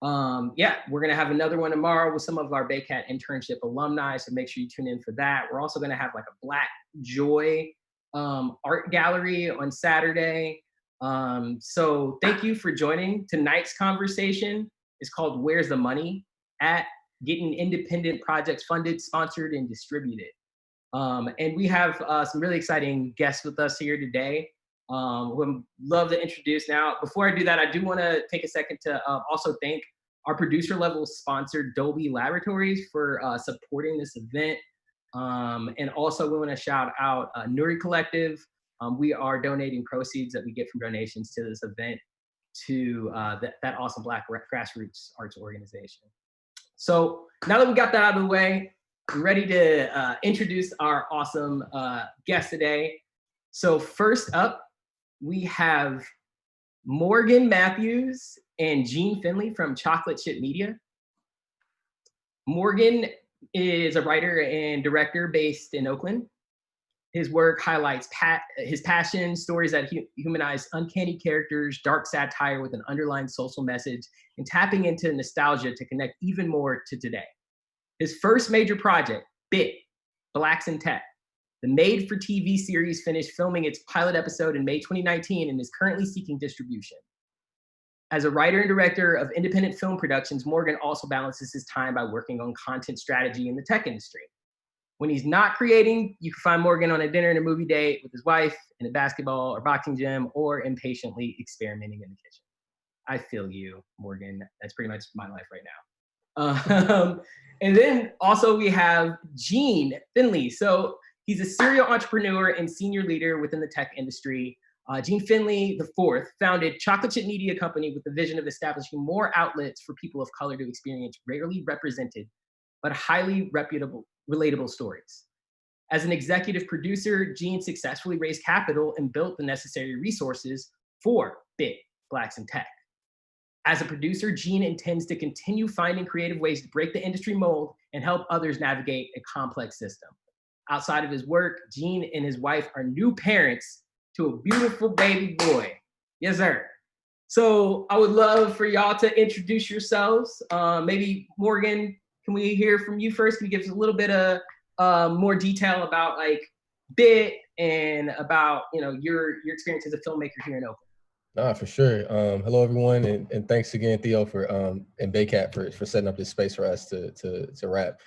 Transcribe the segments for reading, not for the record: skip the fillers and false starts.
Yeah, we're going to have another one tomorrow with some of our BayCat internship alumni. So make sure you tune in for that. We're also going to have like a Black Joy art gallery on Saturday. So thank you for joining. Tonight's conversation is called Where's the Money at Getting Independent Projects Funded, Sponsored, and Distributed. And we have some really exciting guests with us here today. Who I'd love to introduce now. Before I do that, I do want to take a second to also thank our producer level sponsor, Dolby Laboratories, for supporting this event. And also we want to shout out Nuri Collective. We are donating proceeds that we get from donations to this event to that awesome Black grassroots arts organization. So now that we got that out of the way, we're ready to introduce our awesome guest today. So first up, we have Morgan Mathews and Gene Finley from Chocolate Chip Media. Morgan is a writer and director based in Oakland. His work highlights his passion, stories that humanize uncanny characters, dark satire with an underlying social message, and tapping into nostalgia to connect even more to today. His first major project, Bit, Blacks in Tech, the made-for-TV series finished filming its pilot episode in May 2019 and is currently seeking distribution. As a writer and director of independent film productions, Morgan also balances his time by working on content strategy in the tech industry. When he's not creating, you can find Morgan on a dinner and a movie date with his wife, in a basketball or boxing gym, or impatiently experimenting in the kitchen. I feel you, Morgan. That's pretty much my life right now. And then also we have Gene Finley. So he's a serial entrepreneur and senior leader within the tech industry. Gene Finley IV founded Chocolate Chip Media Company with the vision of establishing more outlets for people of color to experience rarely represented, but highly relatable stories. As an executive producer, Gene successfully raised capital and built the necessary resources for Bit, Blacks in Tech. As a producer, Gene intends to continue finding creative ways to break the industry mold and help others navigate a complex system. Outside of his work, Gene and his wife are new parents to a beautiful baby boy. Yes, sir. So I would love for y'all to introduce yourselves. Maybe Morgan, can we hear from you first? Can you give us a little bit of more detail about like Bit and about your experience as a filmmaker here in Oakland? Nah, for sure. Hello, everyone, and thanks again, Theo, for and Baycat for setting up this space for us to rap.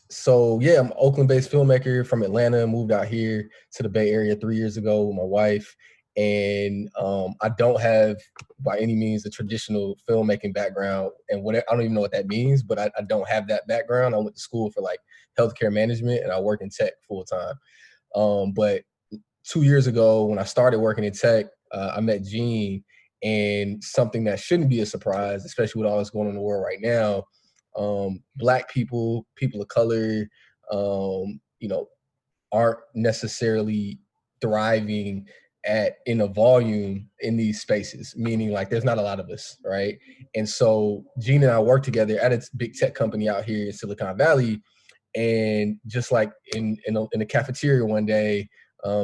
So yeah, I'm an Oakland-based filmmaker from Atlanta. Moved out here to the Bay Area 3 years ago with my wife, and I don't have by any means a traditional filmmaking background, and I don't even know what that means, but I don't have that background. I went to school for like healthcare management, and I work in tech full time. But 2 years ago, when I started working in tech, I met Gene, and something that shouldn't be a surprise, especially with all that's going on in the world right now, Black people, people of color, aren't necessarily thriving in a volume in these spaces, meaning like there's not a lot of us, right? And so Gene and I work together at a big tech company out here in Silicon Valley, and just like in a cafeteria one day,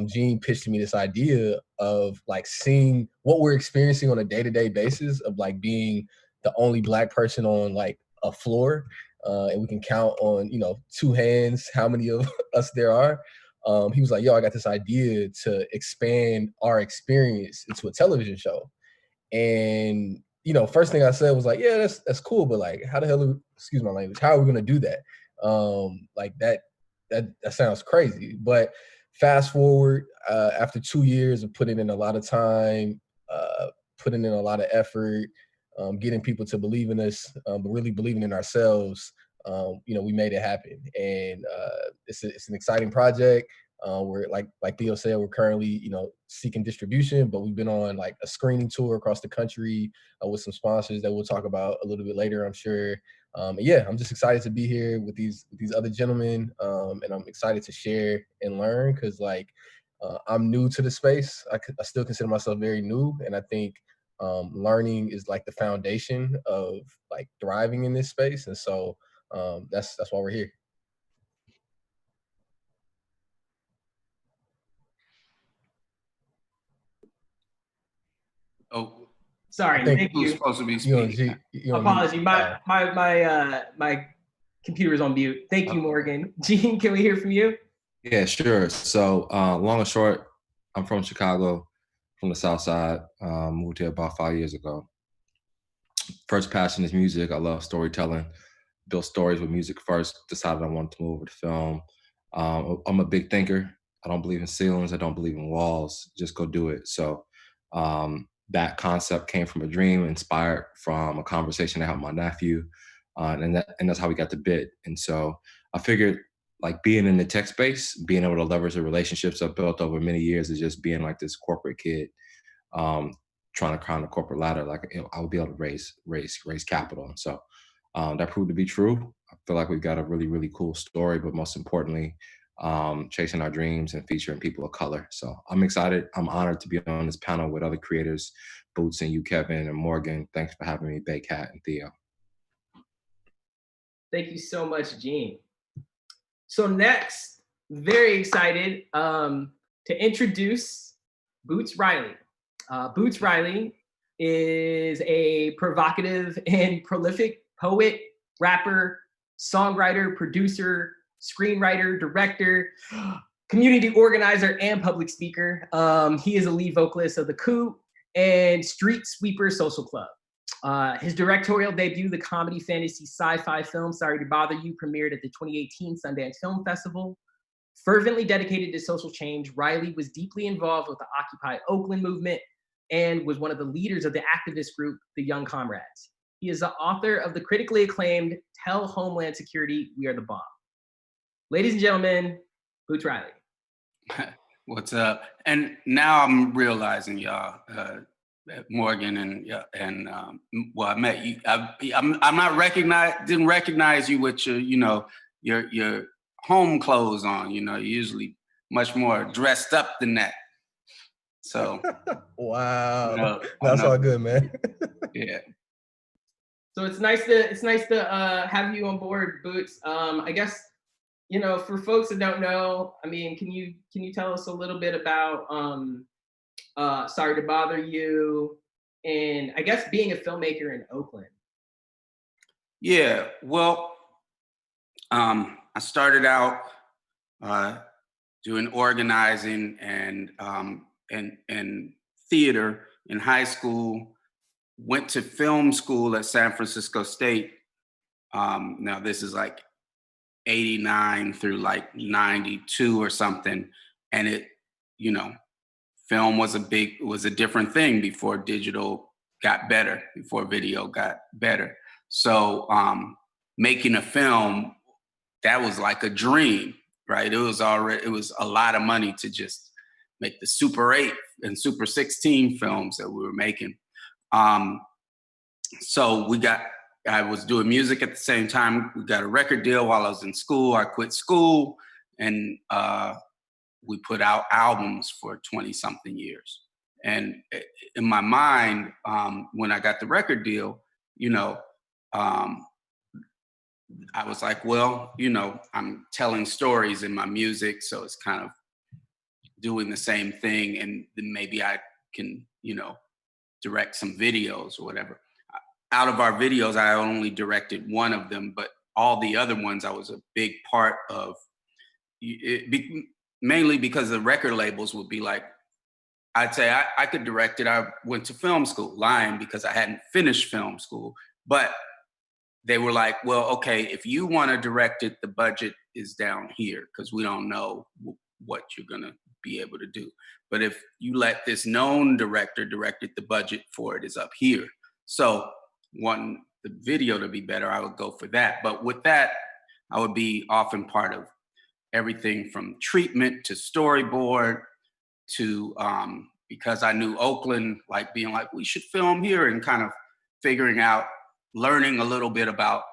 Gene pitched to me this idea of like seeing what we're experiencing on a day-to-day basis of like being the only Black person on like a floor, and we can count on 2 hands how many of us there are. He was like, yo, I got this idea to expand our experience into a television show. And first thing I said was like, yeah, that's cool, but like, how the hell, excuse my language, how are we gonna do that? Like that sounds crazy. But fast forward, after 2 years of putting in a lot of time, putting in a lot of effort, getting people to believe in us, but really believing in ourselves, we made it happen. And it's an exciting project. We're like Theo said, we're currently, seeking distribution, but we've been on like a screening tour across the country with some sponsors that we'll talk about a little bit later, I'm sure. Yeah, I'm just excited to be here with these other gentlemen, and I'm excited to share and learn because like I'm new to the space. I still consider myself very new, and I think learning is like the foundation of like thriving in this space, and so that's why we're here. Oh, Sorry, think thank Who's you. supposed to be you on speaking? you on Apology, mute. Oh. my computer is on mute. Thank you, Morgan. Gene, can we hear from you? Yeah, sure. So long and short, I'm from Chicago, from the South Side. Moved here about 5 years ago. First passion is music. I love storytelling. Built stories with music first. Decided I wanted to move over to film. I'm a big thinker. I don't believe in ceilings. I don't believe in walls. Just go do it. So that concept came from a dream, inspired from a conversation I had with my nephew, and that's how we got the bid. And so I figured, like, being in the tech space, being able to leverage the relationships I've built over many years, is just being like this corporate kid, trying to climb the corporate ladder. Like, I would be able to raise capital. And so that proved to be true. I feel like we've got a really, really cool story, but most importantly, chasing our dreams and featuring people of color. So I'm excited. I'm honored to be on this panel with other creators, Boots and you, Kevin, and Morgan. Thanks for having me, Bay Cat and Theo. Thank you so much, Gene. So next, very excited to introduce Boots Riley. Boots Riley is a provocative and prolific poet, rapper, songwriter, producer, screenwriter, director, community organizer, and public speaker. He is a lead vocalist of The Coup and Street Sweeper Social Club. His directorial debut, the comedy fantasy sci-fi film Sorry to Bother You, premiered at the 2018 Sundance Film Festival. Fervently dedicated to social change, Riley was deeply involved with the Occupy Oakland movement and was one of the leaders of the activist group, the Young Comrades. He is the author of the critically acclaimed Tell Homeland Security We Are the Bomb. Ladies and gentlemen, Boots Riley. What's up? And now I'm realizing, y'all, Morgan and well, I met you. I'm not didn't recognize you with your home clothes on. You know, you're usually much more dressed up than that. So wow, that's all good, man. Yeah. So it's nice to have you on board, Boots. I guess, you know, for folks that don't know, I mean, can you tell us a little bit about Sorry to Bother You, and I guess being a filmmaker in Oakland? Yeah, well, I started out doing organizing and theater in high school. Went to film school at San Francisco State. Now this is like 89 through like 92 or something, and it, you know, film was a different thing before digital got better, before video got better. So making a film, that was like a dream, right? It was a lot of money to just make the Super 8 and Super 16 films that we were making. So I was doing music at the same time. We got a record deal while I was in school. I quit school, and we put out albums for 20-something years. And in my mind, when I got the record deal, you know, I was like, well, you know, I'm telling stories in my music, so it's kind of doing the same thing, and then maybe I can, you know, direct some videos or whatever. Out of our videos, I only directed one of them, but all the other ones I was a big part of. Mainly because the record labels would be like, I'd say I could direct it. I went to film school, lying because I hadn't finished film school. But they were like, well, okay, if you want to direct it, the budget is down here because we don't know what you're going to be able to do. But if you let this known director direct it, the budget for it is up here. So wanting the video to be better, I would go for that. But with that, I would be often part of everything from treatment to storyboard to, because I knew Oakland, like being like, we should film here, and kind of figuring out, learning a little bit about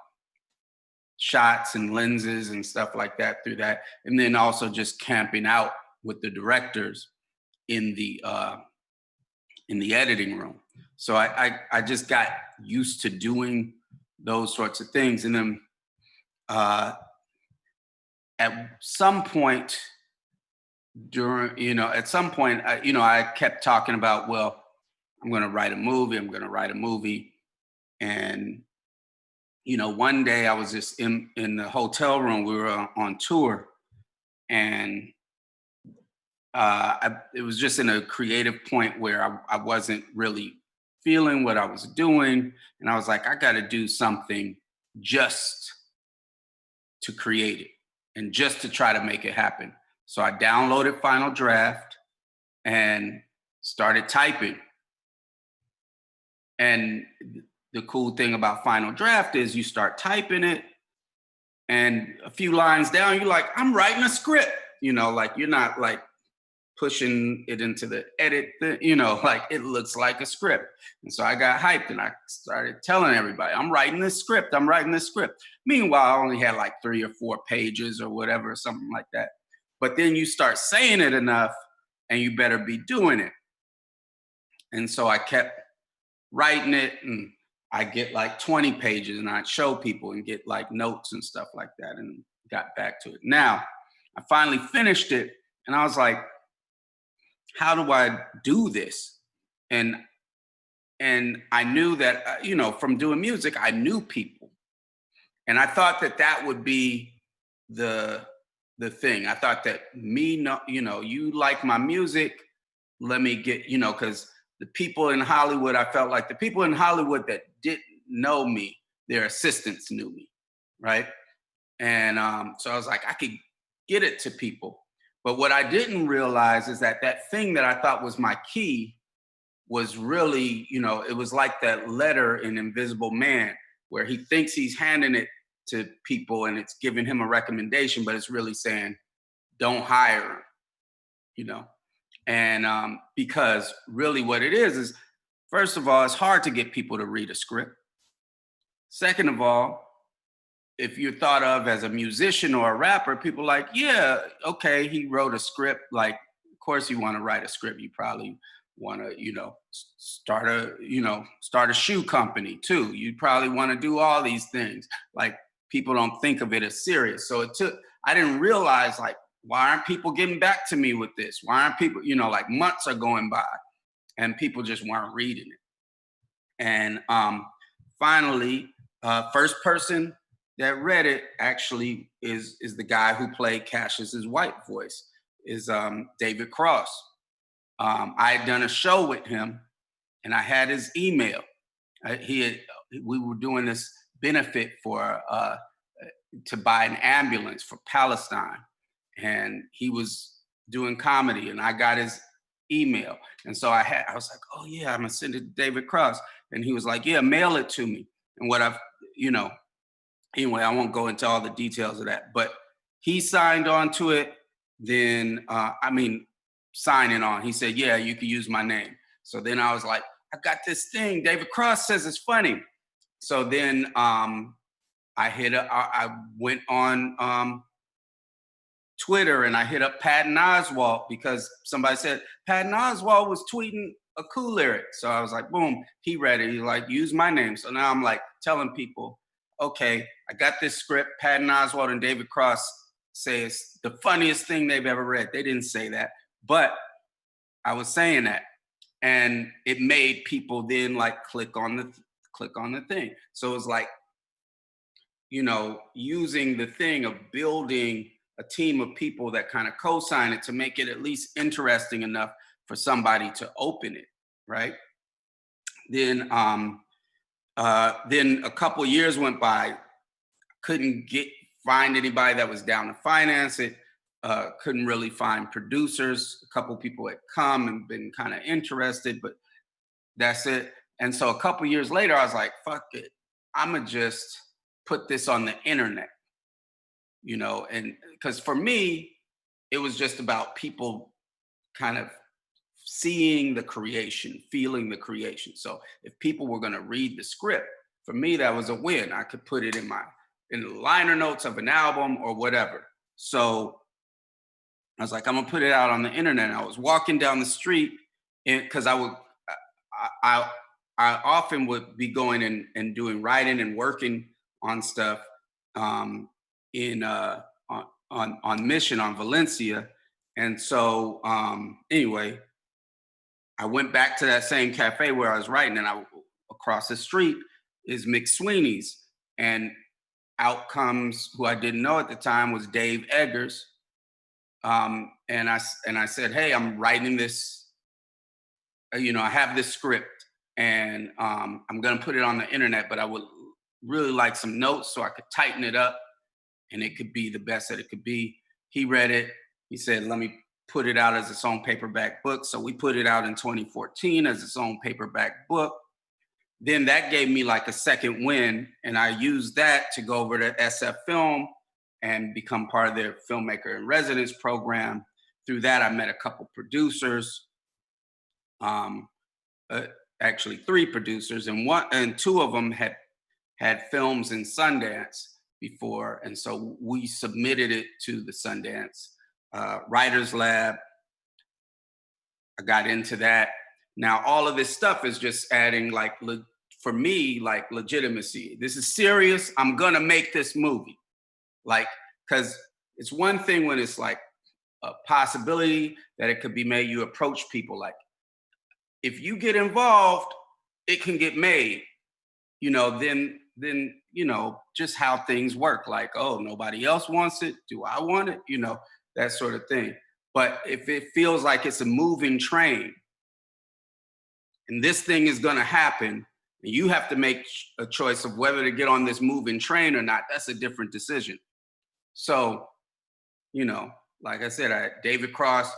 shots and lenses and stuff like that through that. And then also just camping out with the directors in the editing room. So I just got used to doing those sorts of things. And then at some point I kept talking about, well, I'm going to write a movie. I'm going to write a movie. And, you know, one day I was just in the hotel room. We were on tour, and it was just in a creative point where I wasn't really feeling what I was doing. And I was like, I got to do something just to create it and just to try to make it happen. So I downloaded Final Draft and started typing. And the cool thing about Final Draft is you start typing it, and a few lines down, you're like, I'm writing a script. You know, like you're not like pushing it into the edit, you know, like it looks like a script. And so I got hyped and I started telling everybody, I'm writing this script. I'm writing this script. Meanwhile, I only had like 3 or 4 pages or whatever, something like that. But then you start saying it enough and you better be doing it. And so I kept writing it, and I get like 20 pages and I'd show people and get like notes and stuff like that, and got back to it. Now, I finally finished it and I was like, how do I do this? And I knew that, you know, from doing music, I knew people. And I thought that that would be the thing. I thought that you know, you like my music, let me get, you know, because the people in Hollywood, I felt like the people in Hollywood that didn't know me, their assistants knew me, right? And so I was like, I could get it to people. But what I didn't realize is that that thing that I thought was my key was really, you know, it was like that letter in Invisible Man, where he thinks he's handing it to people and it's giving him a recommendation, but it's really saying, don't hire him, you know? And because really what it is, first of all, it's hard to get people to read a script. Second of all, if you're thought of as a musician or a rapper, people like, yeah, okay, he wrote a script. Like, of course you want to write a script. You probably want to, you know, start a shoe company too. You probably want to do all these things. Like, people don't think of it as serious. So I didn't realize, like, why aren't people getting back to me with this? Why aren't people, you know, like months are going by and people just weren't reading it. And finally, first person that read it actually is the guy who played Cassius's white voice, is David Cross. I had done a show with him and I had his email. We were doing this benefit for to buy an ambulance for Palestine. And he was doing comedy and I got his email. And so I was like, oh yeah, I'm gonna send it to David Cross. And he was like, yeah, mail it to me. And you know, anyway, I won't go into all the details of that, but he signed on to it. Then, signing on, he said, yeah, you can use my name. So then I was like, I got this thing, David Cross says it's funny. So then I went on Twitter and I hit up Patton Oswalt because somebody said Patton Oswalt was tweeting a cool lyric. So I was like, boom, he read it. He's like, use my name. So now I'm like telling people, okay, I got this script. Patton Oswalt and David Cross say it's the funniest thing they've ever read. They didn't say that, but I was saying that. And it made people then like click on the thing. So it was like, you know, using the thing of building a team of people that kind of co-sign it to make it at least interesting enough for somebody to open it, right? Then a couple years went by, couldn't find anybody that was down to finance it, couldn't really find producers. A couple people had come and been kind of interested, but that's it. And so a couple years later, I was like, fuck it, I'ma just put this on the internet. You know, and because for me, it was just about people kind of seeing the creation, feeling the creation. So if people were going to read the script, for me, that was a win. I could put it in the liner notes of an album or whatever. So I was like, I'm gonna put it out on the internet. And I was walking down the street because I often would be going and doing writing and working on stuff on Mission on Valencia. And so anyway, I went back to that same cafe where I was writing, and across the street is McSweeney's, and out comes who I didn't know at the time was Dave Eggers. And I said, hey, I'm writing this, I have this script, and I'm gonna put it on the internet, but I would really like some notes so I could tighten it up and it could be the best that it could be. He read it. He said, let me put it out as its own paperback book. So we put it out in 2014 as its own paperback book. Then that gave me like a second win, and I used that to go over to SF Film and become part of their Filmmaker in Residence program. Through that, I met a couple producers, actually 3 producers, and 2 of them had films in Sundance before, and so we submitted it to the Sundance Writers Lab. I got into that. Now all of this stuff is just adding, like, for me, like, legitimacy. This is serious. I'm gonna make this movie, like, because it's one thing when it's like a possibility that it could be made. You approach people, like, if you get involved, it can get made. Then just how things work. Like, oh, nobody else wants it. Do I want it? That sort of thing. But if it feels like it's a moving train and this thing is going to happen, and you have to make a choice of whether to get on this moving train or not, that's a different decision. So, like I said, David Cross,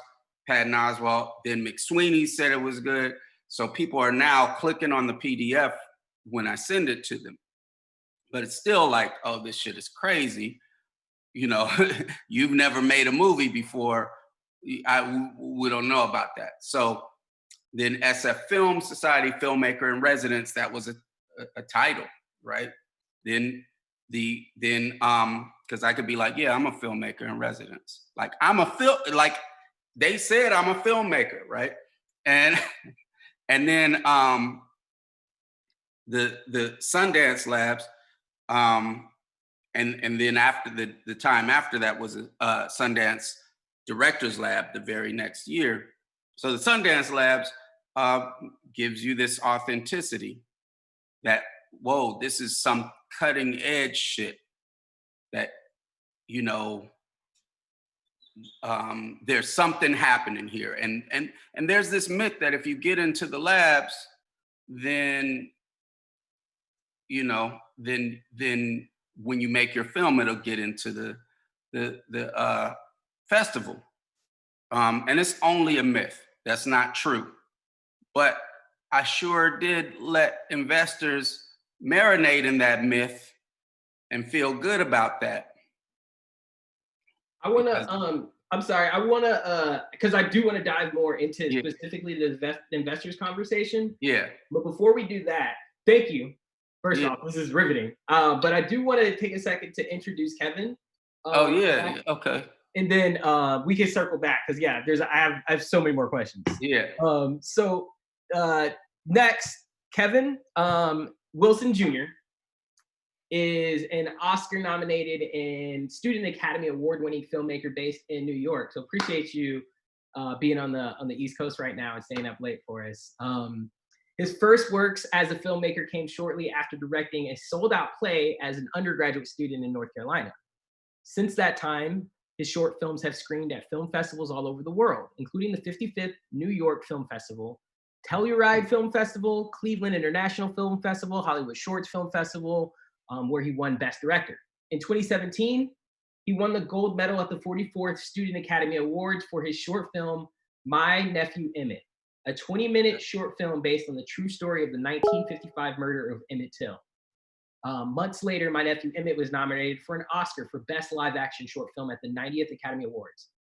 Patton Oswalt, then McSweeney said it was good. So people are now clicking on the PDF when I send it to them. But it's still like, oh, this shit is crazy. You've never made a movie before. We don't know about that. So then SF Film Society Filmmaker in Residence, that was a title, right? Then because I could be like, yeah, I'm a filmmaker in residence. Like, like they said I'm a filmmaker, right? And then the Sundance Labs, and then after the time after that was a Sundance Directors Lab the very next year. So the Sundance Labs gives you this authenticity that, whoa, this is some cutting edge shit that, there's something happening here. And there's this myth that if you get into the labs, then, then when you make your film, it'll get into the festival. And it's only a myth. That's not true. But I sure did let investors marinate in that myth and feel good about that. I want to, I'm sorry, I want to, because I do want to dive more into specifically the investors conversation. Yeah. But before we do that, thank you. First off, this is riveting. But I do want to take a second to introduce Kevin. Okay. And then we can circle back because I have so many more questions. Yeah. So next, Kevin Wilson Jr. is an Oscar-nominated and Student Academy Award-winning filmmaker based in New York. So appreciate you being on the East Coast right now and staying up late for us. His first works as a filmmaker came shortly after directing a sold-out play as an undergraduate student in North Carolina. Since that time, his short films have screened at film festivals all over the world, including the 55th New York Film Festival, Telluride Film Festival, Cleveland International Film Festival, Hollywood Shorts Film Festival, where he won Best Director. In 2017, he won the gold medal at the 44th Student Academy Awards for his short film, My Nephew Emmett, a 20-minute short film based on the true story of the 1955 murder of Emmett Till. Months later, My Nephew Emmett was nominated for an Oscar for Best Live Action Short Film at the 90th Academy Awards.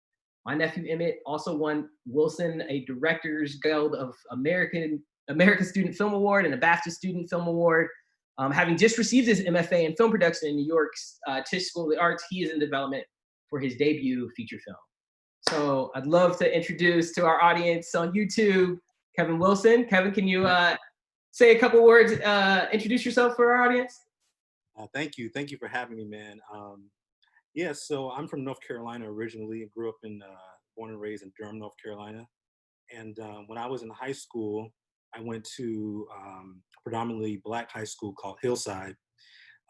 My Nephew Emmett also won Wilson a Directors Guild of American Student Film Award and a BAFTA Student Film Award. Having just received his MFA in film production in New York's Tisch School of the Arts, he is in development for his debut feature film. So I'd love to introduce to our audience on YouTube, Kevin Wilson. Kevin, can you say a couple words, introduce yourself for our audience? Thank you. Thank you for having me, man. So I'm from North Carolina originally. Grew up born and raised in Durham, North Carolina. And when I was in high school, I went to a predominantly Black high school called Hillside.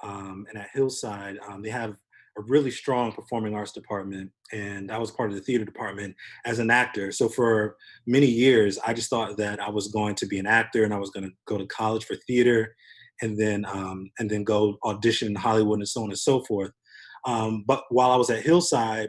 And at Hillside, they have a really strong performing arts department. And I was part of the theater department as an actor. So for many years, I just thought that I was going to be an actor and I was going to go to college for theater and then go audition in Hollywood and so on and so forth. But while I was at Hillside,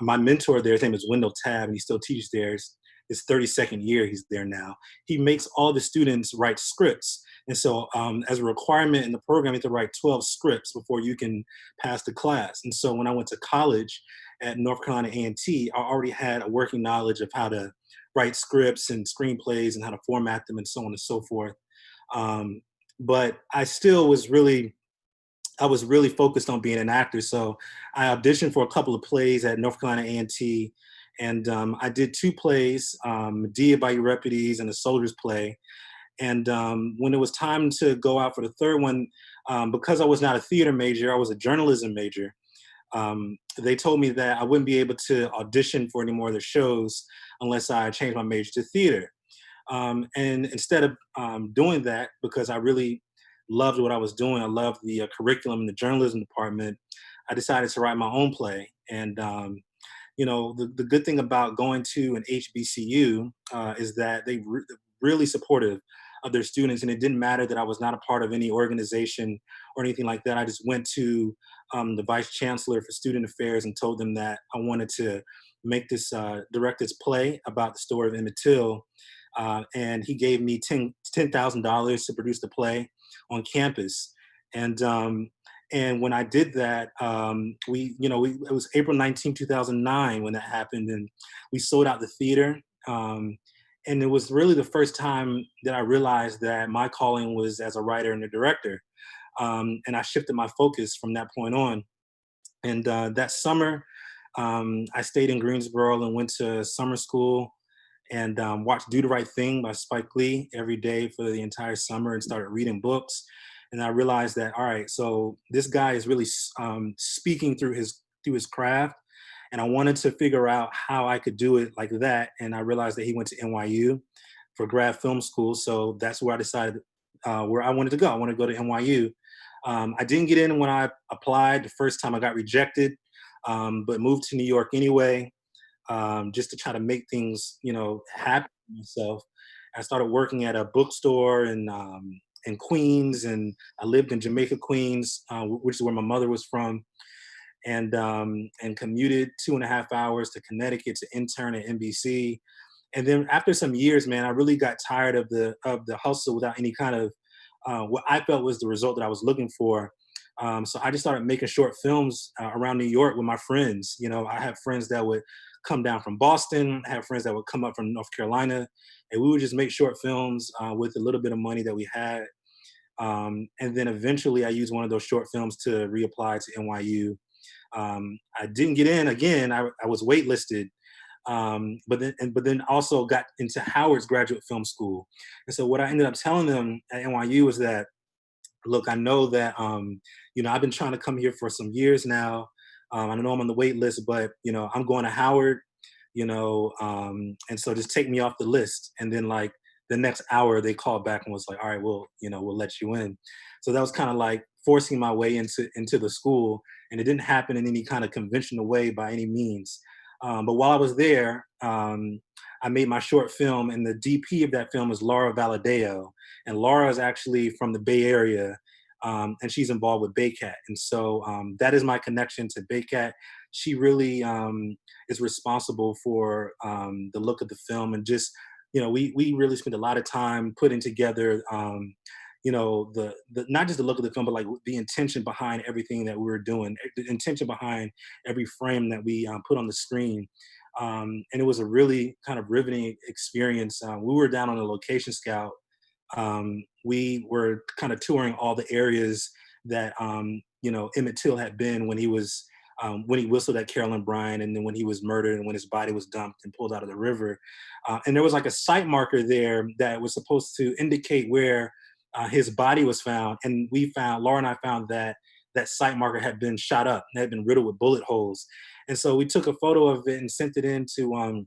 my mentor there, his name is Wendell Tabb, and he still teaches there. It's his 32nd year he's there now. He makes all the students write scripts. And so as a requirement in the program, you have to write 12 scripts before you can pass the class. And so when I went to college at North Carolina A&T, I already had a working knowledge of how to write scripts and screenplays and how to format them and so on and so forth. But I still was really focused on being an actor. So I auditioned for a couple of plays at North Carolina A&T, and I did 2 plays, Medea by Euripides and a soldier's play. And when it was time to go out for the third one, because I was not a theater major, I was a journalism major. They told me that I wouldn't be able to audition for any more of the shows unless I changed my major to theater. And instead of doing that, because I really loved what I was doing, I loved the curriculum in the journalism department, I decided to write my own play. And the good thing about going to an HBCU is that they really supportive of their students, and it didn't matter that I was not a part of any organization or anything like that. I just went to the vice chancellor for student affairs and told them that I wanted to direct this play about the story of Emmett Till, and he gave me $10,000 to produce the play on campus. And when I did that, it was April 19, 2009 when that happened, and we sold out the theater. And it was really the first time that I realized that my calling was as a writer and a director. And I shifted my focus from that point on. And that summer, I stayed in Greensboro and went to summer school and watched Do the Right Thing by Spike Lee every day for the entire summer and started reading books. And I realized that, all right, so this guy is really speaking through his craft. And I wanted to figure out how I could do it like that. And I realized that he went to NYU for grad film school. So that's where I decided where I wanted to go. I wanted to go to NYU. I didn't get in when I applied. The first time I got rejected, but moved to New York anyway, just to try to make things, happen for myself. I started working at a bookstore in Queens, and I lived in Jamaica, Queens, which is where my mother was from. And commuted 2.5 hours to Connecticut to intern at NBC. And then after some years, man, I really got tired of the hustle without any kind of what I felt was the result that I was looking for. So I just started making short films around New York with my friends. I have friends that would come down from Boston, I have friends that would come up from North Carolina, and we would just make short films with a little bit of money that we had. And then eventually I used one of those short films to reapply to NYU. I didn't get in again. I was waitlisted, but then also got into Howard's graduate film school. And so what I ended up telling them at NYU was that, look, I know that I've been trying to come here for some years now. I know I'm on the wait list, but I'm going to Howard. And so just take me off the list. And then like the next hour, they called back and was like, all right, we'll let you in. So that was kind of like forcing my way into the school. And it didn't happen in any kind of conventional way by any means. But while I was there, I made my short film, and the DP of that film is Laura Valadeo. And Laura is actually from the Bay Area, and she's involved with Baycat. And so that is my connection to Baycat. She really is responsible for the look of the film, and just, we really spent a lot of time putting together the not just the look of the film, but like the intention behind everything that we were doing, the intention behind every frame that we put on the screen. And it was a really kind of riveting experience. We were down on a location scout. We were kind of touring all the areas that Emmett Till had been when he whistled at Carolyn Bryant, and then when he was murdered, and when his body was dumped and pulled out of the river. And there was like a site marker there that was supposed to indicate where his body was found. And Laura and I found that site marker had been shot up and had been riddled with bullet holes. And so we took a photo of it and sent it in to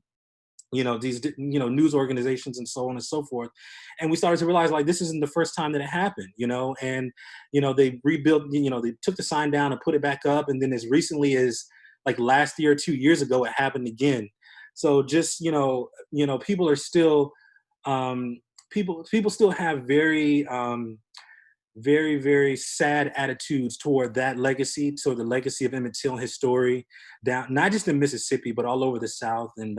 these news organizations and so on and so forth. And we started to realize, like, this isn't the first time that it happened, and they rebuilt, they took the sign down and put it back up, and then as recently as like last year or 2 years ago, it happened again. So just people are still people still have very very, very sad attitudes toward that legacy, so the legacy of Emmett Till and his story, down not just in Mississippi, but all over the South, and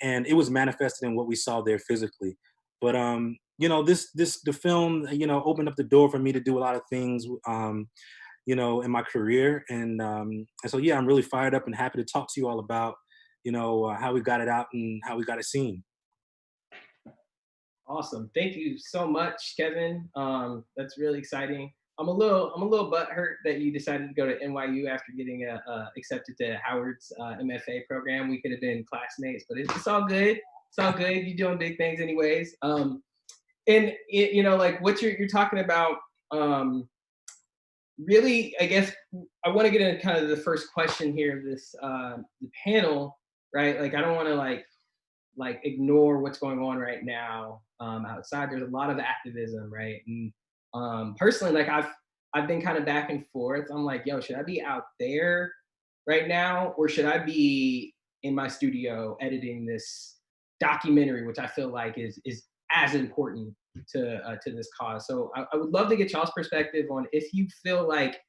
it was manifested in what we saw there physically. But the film, opened up the door for me to do a lot of things, in my career, and so yeah, I'm really fired up and happy to talk to you all about, how we got it out and how we got it seen. Awesome. Thank you so much, Kevin. That's really exciting. I'm a little butthurt that you decided to go to NYU after getting accepted to Howard's MFA program. We could have been classmates, but it's all good. It's all good. You're doing big things anyways. And like what you're talking about, really, I guess I want to get into kind of the first question here of this the panel, right? Like I don't want to like ignore what's going on right now outside. There's a lot of activism, right? And personally, like I've been kind of back and forth. I'm like, yo, should I be out there right now, or should I be in my studio editing this documentary, which I feel like is as important to this cause? So I would love to get y'all's perspective on if you feel like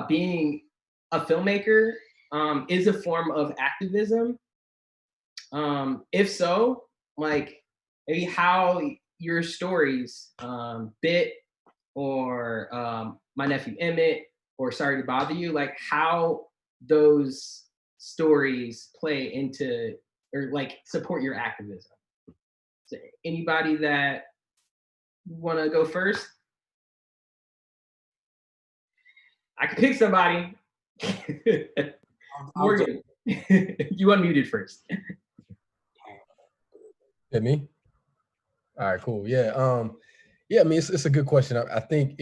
being a filmmaker is a form of activism. If so, like maybe how your stories, Bit or My Nephew Emmett or Sorry to Bother You, like how those stories play into or like support your activism. So anybody that want to go first? I can pick somebody. Morgan, you unmuted first. Yeah, me? All right, cool. Yeah. Yeah, I mean, it's a good question. I think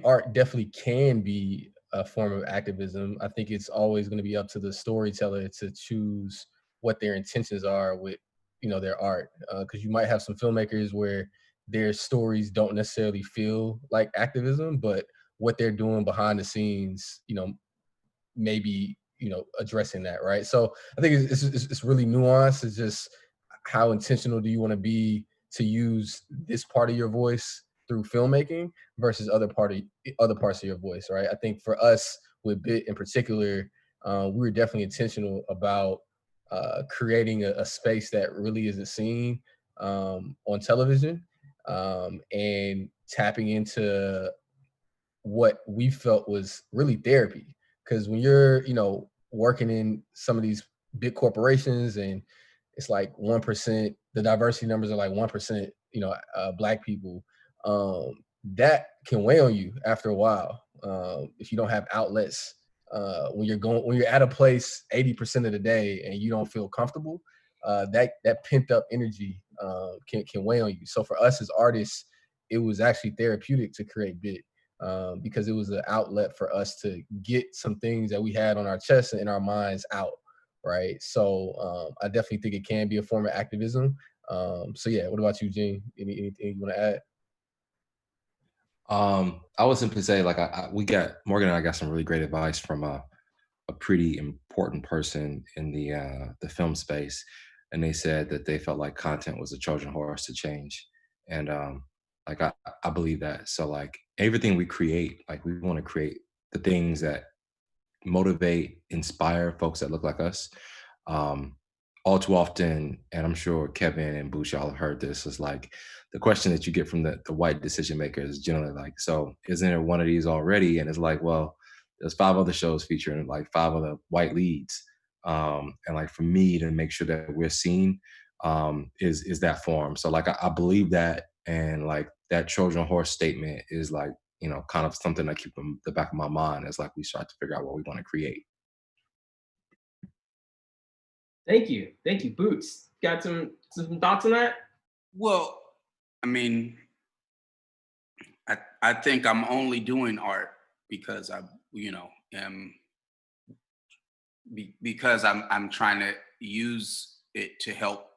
art definitely can be a form of activism. I think it's always going to be up to the storyteller to choose what their intentions are with, their art. Because you might have some filmmakers where their stories don't necessarily feel like activism, but what they're doing behind the scenes, maybe, addressing that, right? So I think it's really nuanced. It's just how intentional do you want to be to use this part of your voice through filmmaking versus other parts of your voice, right? I think for us with Bit in particular, we were definitely intentional about creating a space that really isn't seen on television, and tapping into what we felt was really therapy. Because when you're, working in some of these big corporations and it's like 1%, the diversity numbers are like 1%, Black people, that can weigh on you after a while. If you don't have outlets, when you're at a place 80% of the day and you don't feel comfortable, that pent up energy can weigh on you. So for us as artists, it was actually therapeutic to create Bit. Because it was an outlet for us to get some things that we had on our chests and in our minds out, right? So I definitely think it can be a form of activism. So yeah, what about you, Gene? Anything you want to add? I would simply say, like, Morgan and I got some really great advice from a pretty important person in the film space, and they said that they felt like content was a Trojan horse to change, and like I believe that. So like everything we create, like we want to create the things that motivate, inspire folks that look like us. All too often, and I'm sure Kevin and Boosh, y'all have heard this, is like the question that you get from the white decision makers is generally like, so isn't there one of these already? And it's like, well, there's 5 other shows featuring like 5 other white leads. And like for me to make sure that we're seen is that form. So like I believe that, and like that Trojan horse statement is like, kind of something I keep in the back of my mind as like we start to figure out what we want to create. Thank you. Boots, got some thoughts on that? Well, I mean, I think I'm only doing art because because I'm trying to use it to help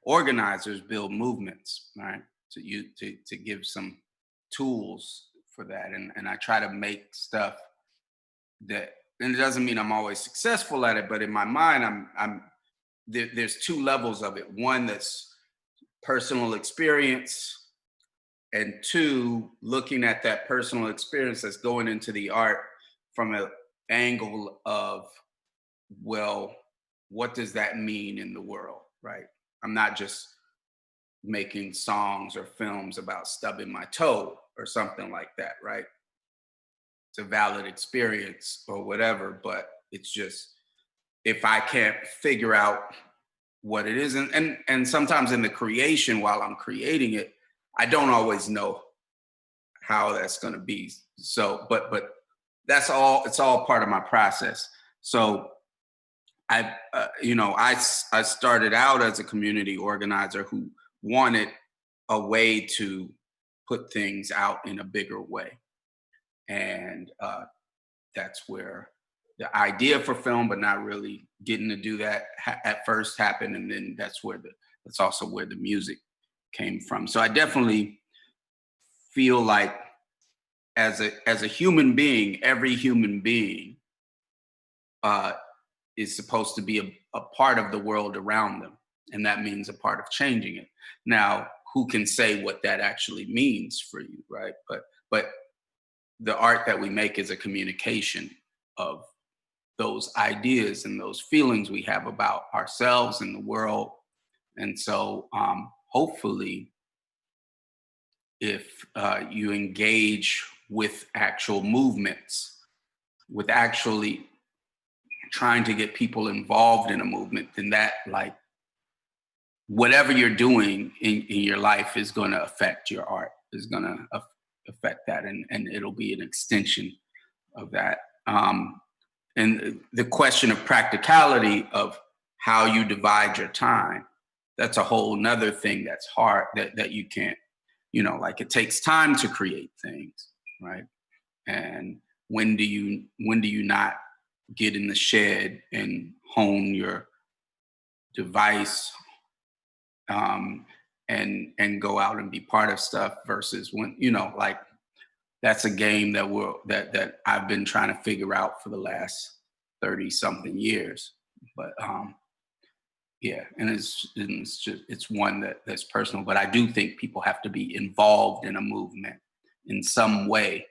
organizers build movements, right? To give some tools for that, and I try to make stuff that, and it doesn't mean I'm always successful at it, but in my mind, there's two levels of it. One that's personal experience, and two, looking at that personal experience that's going into the art from an angle of, well, what does that mean in the world, right? I'm not just making songs or films about stubbing my toe or something like that, right? It's a valid experience or whatever, but it's just, if I can't figure out what it is, and sometimes in the creation, while I'm creating it, I don't always know how that's going to be. So, but that's all. It's all part of my process. So, I started out as a community organizer who wanted a way to put things out in a bigger way, and that's where the idea for film, but not really getting to do that at first happened, and then that's also where the music came from. So I definitely feel like as a human being, every human being is supposed to be a part of the world around them, and that means a part of changing it. Now, who can say what that actually means for you, right? But the art that we make is a communication of those ideas and those feelings we have about ourselves and the world. And so hopefully, if you engage with actual movements, with actually trying to get people involved in a movement, then that, like, whatever you're doing in your life is going to affect your art, is going to affect that, and it'll be an extension of that. And the question of practicality of how you divide your time, that's a whole nother thing that's hard, that you can't, like, it takes time to create things, right? And when do you not get in the shed and hone your device, and go out and be part of stuff, versus when, like, that's a game that I've been trying to figure out for the last 30 something years. But yeah, and it's one that's personal, but I do think people have to be involved in a movement in some way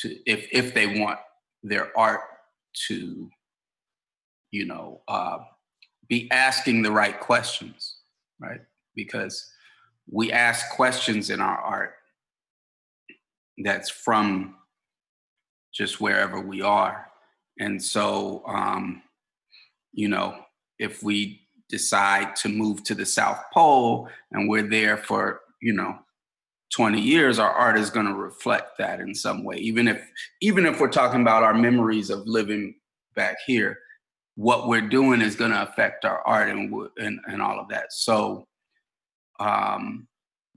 if they want their art to, be asking the right questions, right? Because we ask questions in our art that's from just wherever we are. And so, if we decide to move to the South Pole and we're there for, 20 years, our art is going to reflect that in some way. Even if we're talking about our memories of living back here, what we're doing is going to affect our art and all of that. So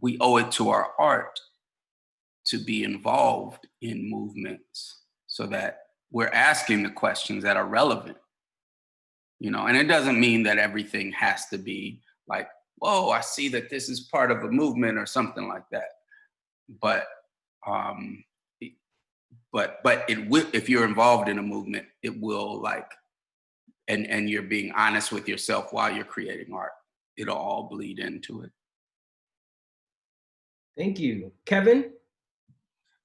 we owe it to our art to be involved in movements so that we're asking the questions that are relevant, and it doesn't mean that everything has to be like, whoa, I see that this is part of a movement or something like that. But it will, if you're involved in a movement, it will, like, and you're being honest with yourself while you're creating art, it'll all bleed into it. Thank you. Kevin?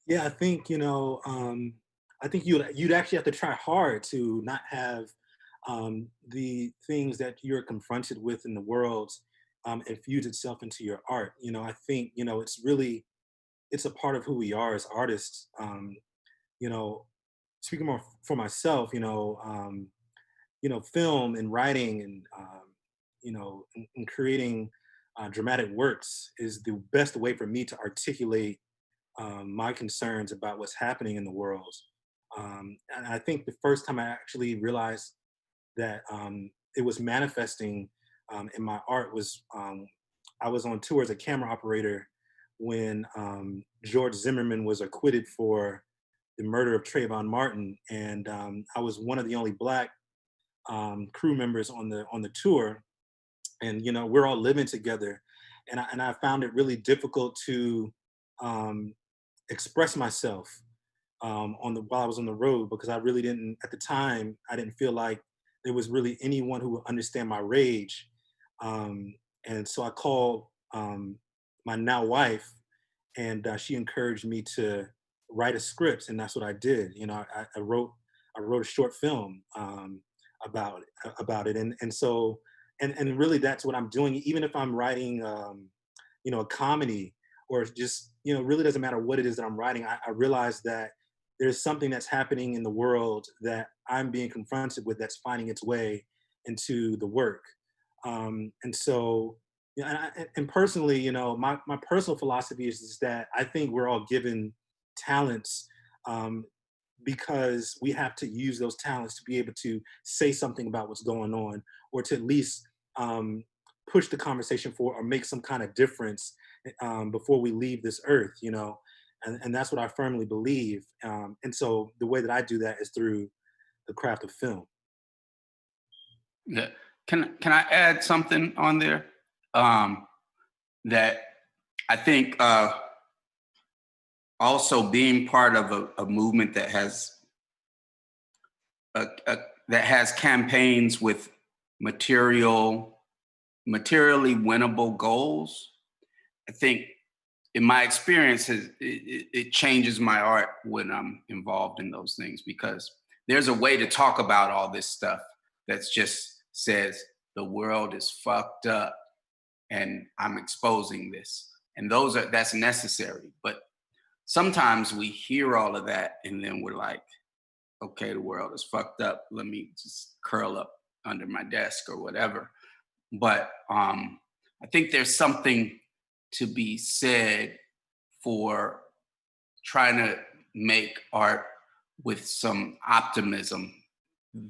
Yeah, I think, I think you'd actually have to try hard to not have the things that you're confronted with in the world infuse itself into your art. I think, it's a part of who we are as artists. Speaking more for myself, film and writing and, and creating dramatic works is the best way for me to articulate my concerns about what's happening in the world. And I think the first time I actually realized that it was manifesting in my art was I was on tour as a camera operator when George Zimmerman was acquitted for the murder of Trayvon Martin, and I was one of the only Black crew members on the tour. and we're all living together, and I found it really difficult to express myself while I was on the road, because I really didn't, at the time, I didn't feel like there was really anyone who would understand my rage. And so I called my now wife, and she encouraged me to write a script, and that's what I did. I wrote a short film about it, and so and really that's what I'm doing. Even if I'm writing, a comedy, or just really doesn't matter what it is that I'm writing. I realize that there's something that's happening in the world that I'm being confronted with, that's finding its way into the work. And so, and personally, my personal philosophy is that I think we're all given talents, because we have to use those talents to be able to say something about what's going on, or to at least push the conversation forward, or make some kind of difference before we leave this earth, and that's what I firmly believe. And so the way that I do that is through the craft of film. Yeah. Can I add something on there? That I think also being part of a movement that has campaigns with materially winnable goals, I think in my experience, it changes my art when I'm involved in those things, because there's a way to talk about all this stuff that's just says the world is fucked up and I'm exposing this. And that's necessary. But sometimes we hear all of that and then we're like, okay, the world is fucked up. Let me just curl up under my desk or whatever. But I think there's something to be said for trying to make art with some optimism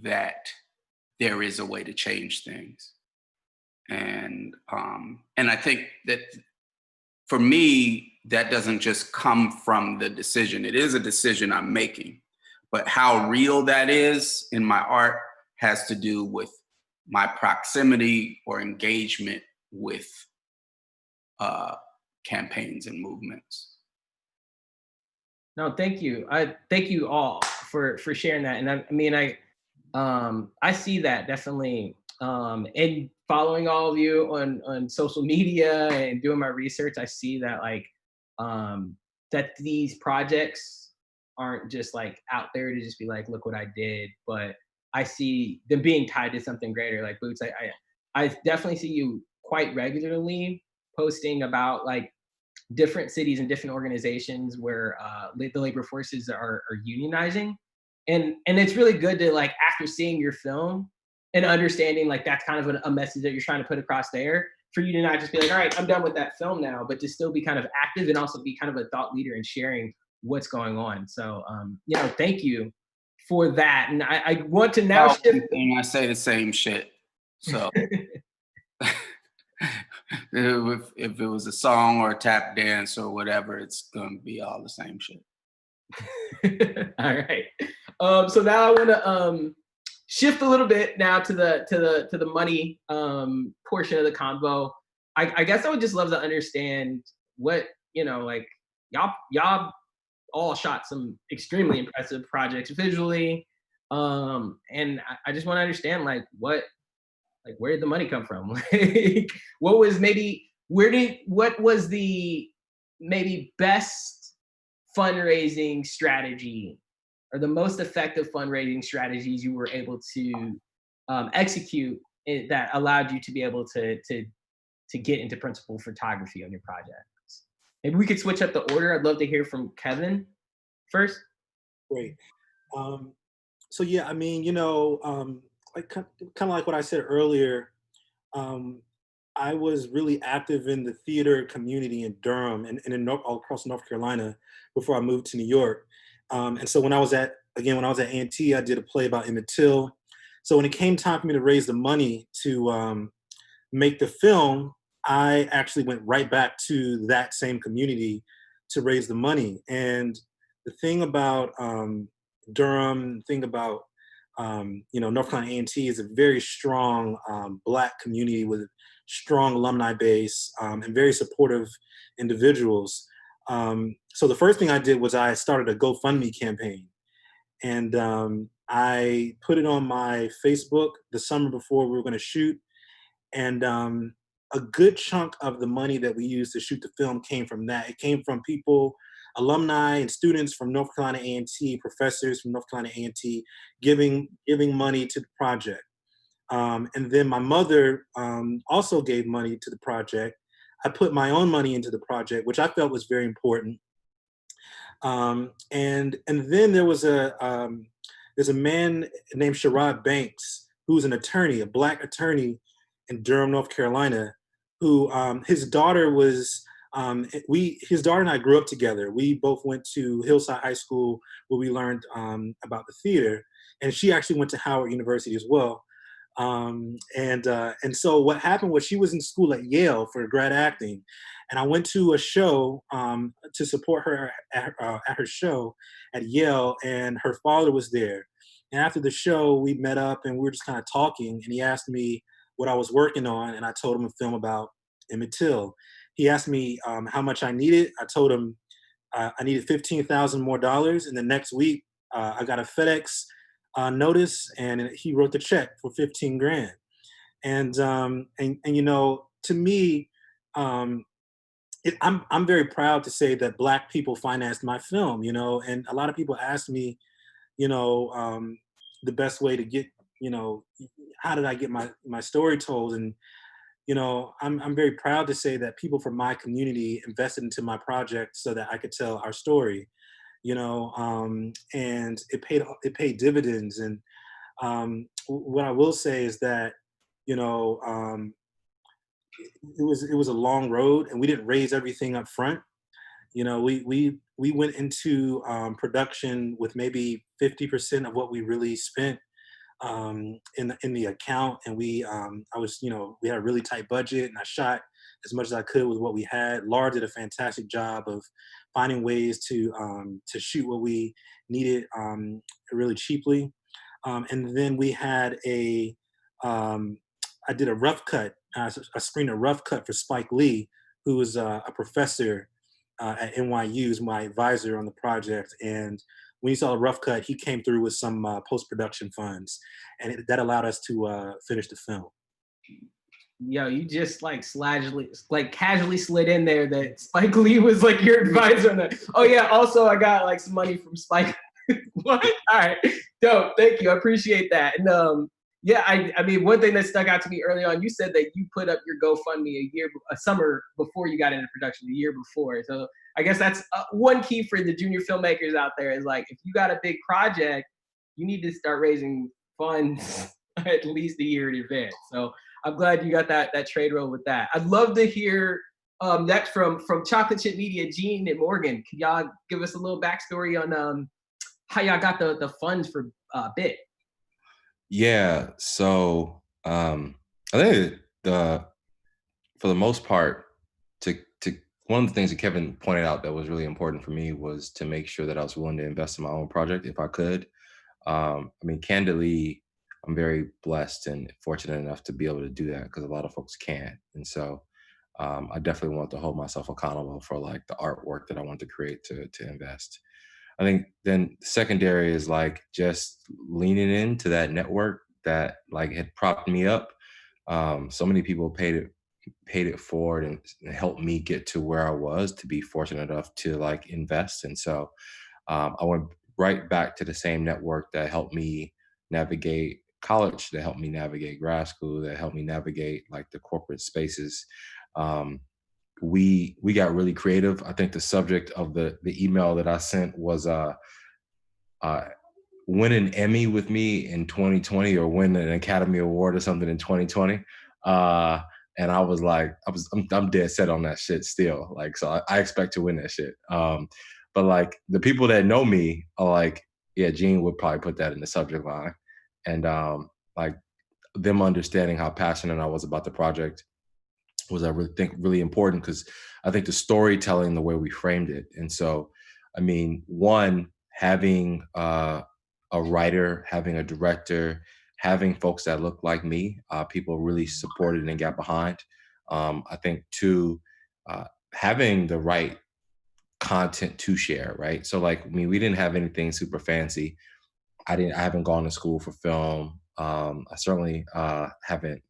that there is a way to change things. And I think that for me, that doesn't just come from the decision. It is a decision I'm making, but how real that is in my art has to do with my proximity or engagement with campaigns and movements. No, thank you. I thank you all for sharing that. And I mean, I see that definitely. And following all of you on social media and doing my research, I see that that these projects aren't just like out there to just be like, look what I did, but I see them being tied to something greater. Like Boots, I definitely see you quite regularly posting about like different cities and different organizations where the labor forces are unionizing, and it's really good to, like, after seeing your film and understanding like that's kind of a message that you're trying to put across there, for you to not just be like, all right, I'm done with that film now, but to still be kind of active and also be kind of a thought leader and sharing what's going on. So thank you for that. And I want to now shift. I say the same shit. So if it was a song or a tap dance or whatever, it's gonna be all the same shit. All right. So now I want to shift a little bit now to the money portion of the convo. I guess I would just love to understand what, like y'all all shot some extremely impressive projects visually, and I just want to understand where did the money come from? Like, what was the maybe best fundraising strategy, or the most effective fundraising strategies you were able to execute that allowed you to be able to get into principal photography on your projects? Maybe we could switch up the order. I'd love to hear from Kevin first. Great. So yeah, I mean, like kind of like what I said earlier, I was really active in the theater community in Durham and all across North Carolina before I moved to New York. And so when I was at A&T, I did a play about Emmett Till. So when it came time for me to raise the money to make the film, I actually went right back to that same community to raise the money. And the thing about Durham, North Carolina A&T is a very strong Black community with strong alumni base, and very supportive individuals. So the first thing I did was I started a GoFundMe campaign. And I put it on my Facebook the summer before we were going to shoot. And a good chunk of the money that we used to shoot the film came from that. It came from people, alumni and students from North Carolina A&T, professors from North Carolina A&T, giving money to the project. And then my mother also gave money to the project. I put my own money into the project, which I felt was very important. And then there's a man named Sherrod Banks, who's an attorney, a Black attorney in Durham, North Carolina, who his daughter and I grew up together. We both went to Hillside High School, where we learned about the theater, and she actually went to Howard University as well. And so what happened was she was in school at Yale for grad acting, and I went to a show to support her at her show at Yale, and her father was there. And after the show, we met up and we were just kind of talking, and he asked me what I was working on, and I told him a film about Emmett Till. He asked me how much I needed. I told him I needed $15,000 more, and the next week I got a FedEx notice, and he wrote the check for 15 grand. And you know, to me, I'm very proud to say that Black people financed my film, you know, and a lot of people ask me, you know, the best way to get, you know, how did I get my story told? And, you know, I'm very proud to say that people from my community invested into my project so that I could tell our story, you know, and it paid dividends. And what I will say is that, you know, it was a long road, and we didn't raise everything up front. You know, we went into production with maybe 50% of what we really spent in the account, and we had a really tight budget, and I shot as much as I could with what we had. Laura did a fantastic job of finding ways to shoot what we needed really cheaply, and then we had I did a rough cut. I screened a rough cut for Spike Lee, who was a professor at NYU, is my advisor on the project. And when he saw the rough cut, he came through with some post-production funds, and that allowed us to finish the film. Yo, you just casually slid in there that Spike Lee was like your advisor on that. Oh yeah, also I got like some money from Spike. What? All right, dope. Thank you. I appreciate that. And yeah, I mean, one thing that stuck out to me early on, you said that you put up your GoFundMe a summer before you got into production, the year before. So I guess that's one key for the junior filmmakers out there is like, if you got a big project, you need to start raising funds at least a year in advance. So I'm glad you got that trade roll with that. I'd love to hear next from Chocolate Chip Media, Gene and Morgan. Can y'all give us a little backstory on how y'all got the funds for BIT? Yeah, so I think for the most part, to one of the things that Kevin pointed out that was really important for me was to make sure that I was willing to invest in my own project if I could. I mean, candidly, I'm very blessed and fortunate enough to be able to do that because a lot of folks can't. And so I definitely want to hold myself accountable for like the artwork that I want to create to invest. I think then secondary is like just leaning into that network that like had propped me up. So many people paid it forward and helped me get to where I was to be fortunate enough to like invest. And so I went right back to the same network that helped me navigate college, that helped me navigate grad school, that helped me navigate like the corporate spaces. We got really creative. I think the subject of the email that I sent was win an Emmy with me in 2020 or win an Academy Award or something in 2020. And I was like, I'm dead set on that shit still. Like, so I expect to win that shit. But like the people that know me are like, yeah, Gene would probably put that in the subject line. And like them understanding how passionate I was about the project was, I really think, really important because I think the storytelling, the way we framed it. And so, I mean, one, having a writer, having a director, having folks that look like me, people really supported and got behind. I think too, having the right content to share, right? So like, I mean, we didn't have anything super fancy. I haven't gone to school for film. I certainly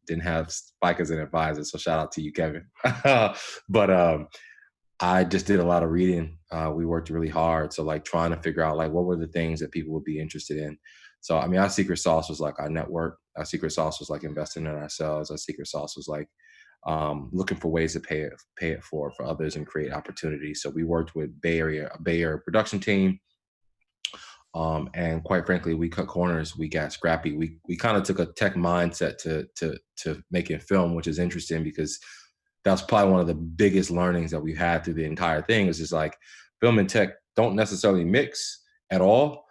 didn't have Spike as an advisor. So shout out to you, Kevin. But I just did a lot of reading. We worked really hard. So like trying to figure out like what were the things that people would be interested in. So I mean, our secret sauce was like our network. Our secret sauce was like investing in ourselves. Our secret sauce was like looking for ways to pay it for others and create opportunities. So we worked with a Bay Area production team. And quite frankly, we cut corners. We got scrappy. We kind of took a tech mindset to making film, which is interesting because that's probably one of the biggest learnings that we've had through the entire thing. Is just like film and tech don't necessarily mix at all.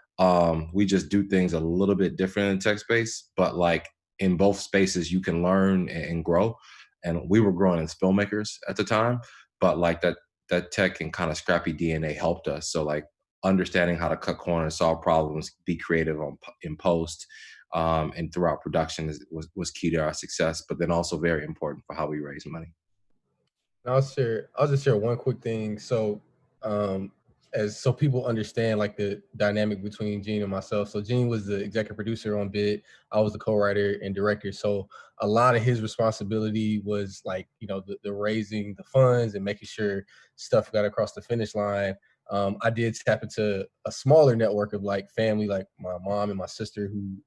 We just do things a little bit different in tech space, but like in both spaces, you can learn and grow. And we were growing as filmmakers at the time, but like that tech and kind of scrappy DNA helped us. So like understanding how to cut corners, solve problems, be creative in post, and throughout production was key to our success, but then also very important for how we raise money. I'll just share one quick thing. So so people understand like the dynamic between Gene and myself. So Gene was the executive producer on Bit. I was the co-writer and director. So a lot of his responsibility was like, you know, the raising the funds and making sure stuff got across the finish line. I did tap into a smaller network of like family, like my mom and my sister who,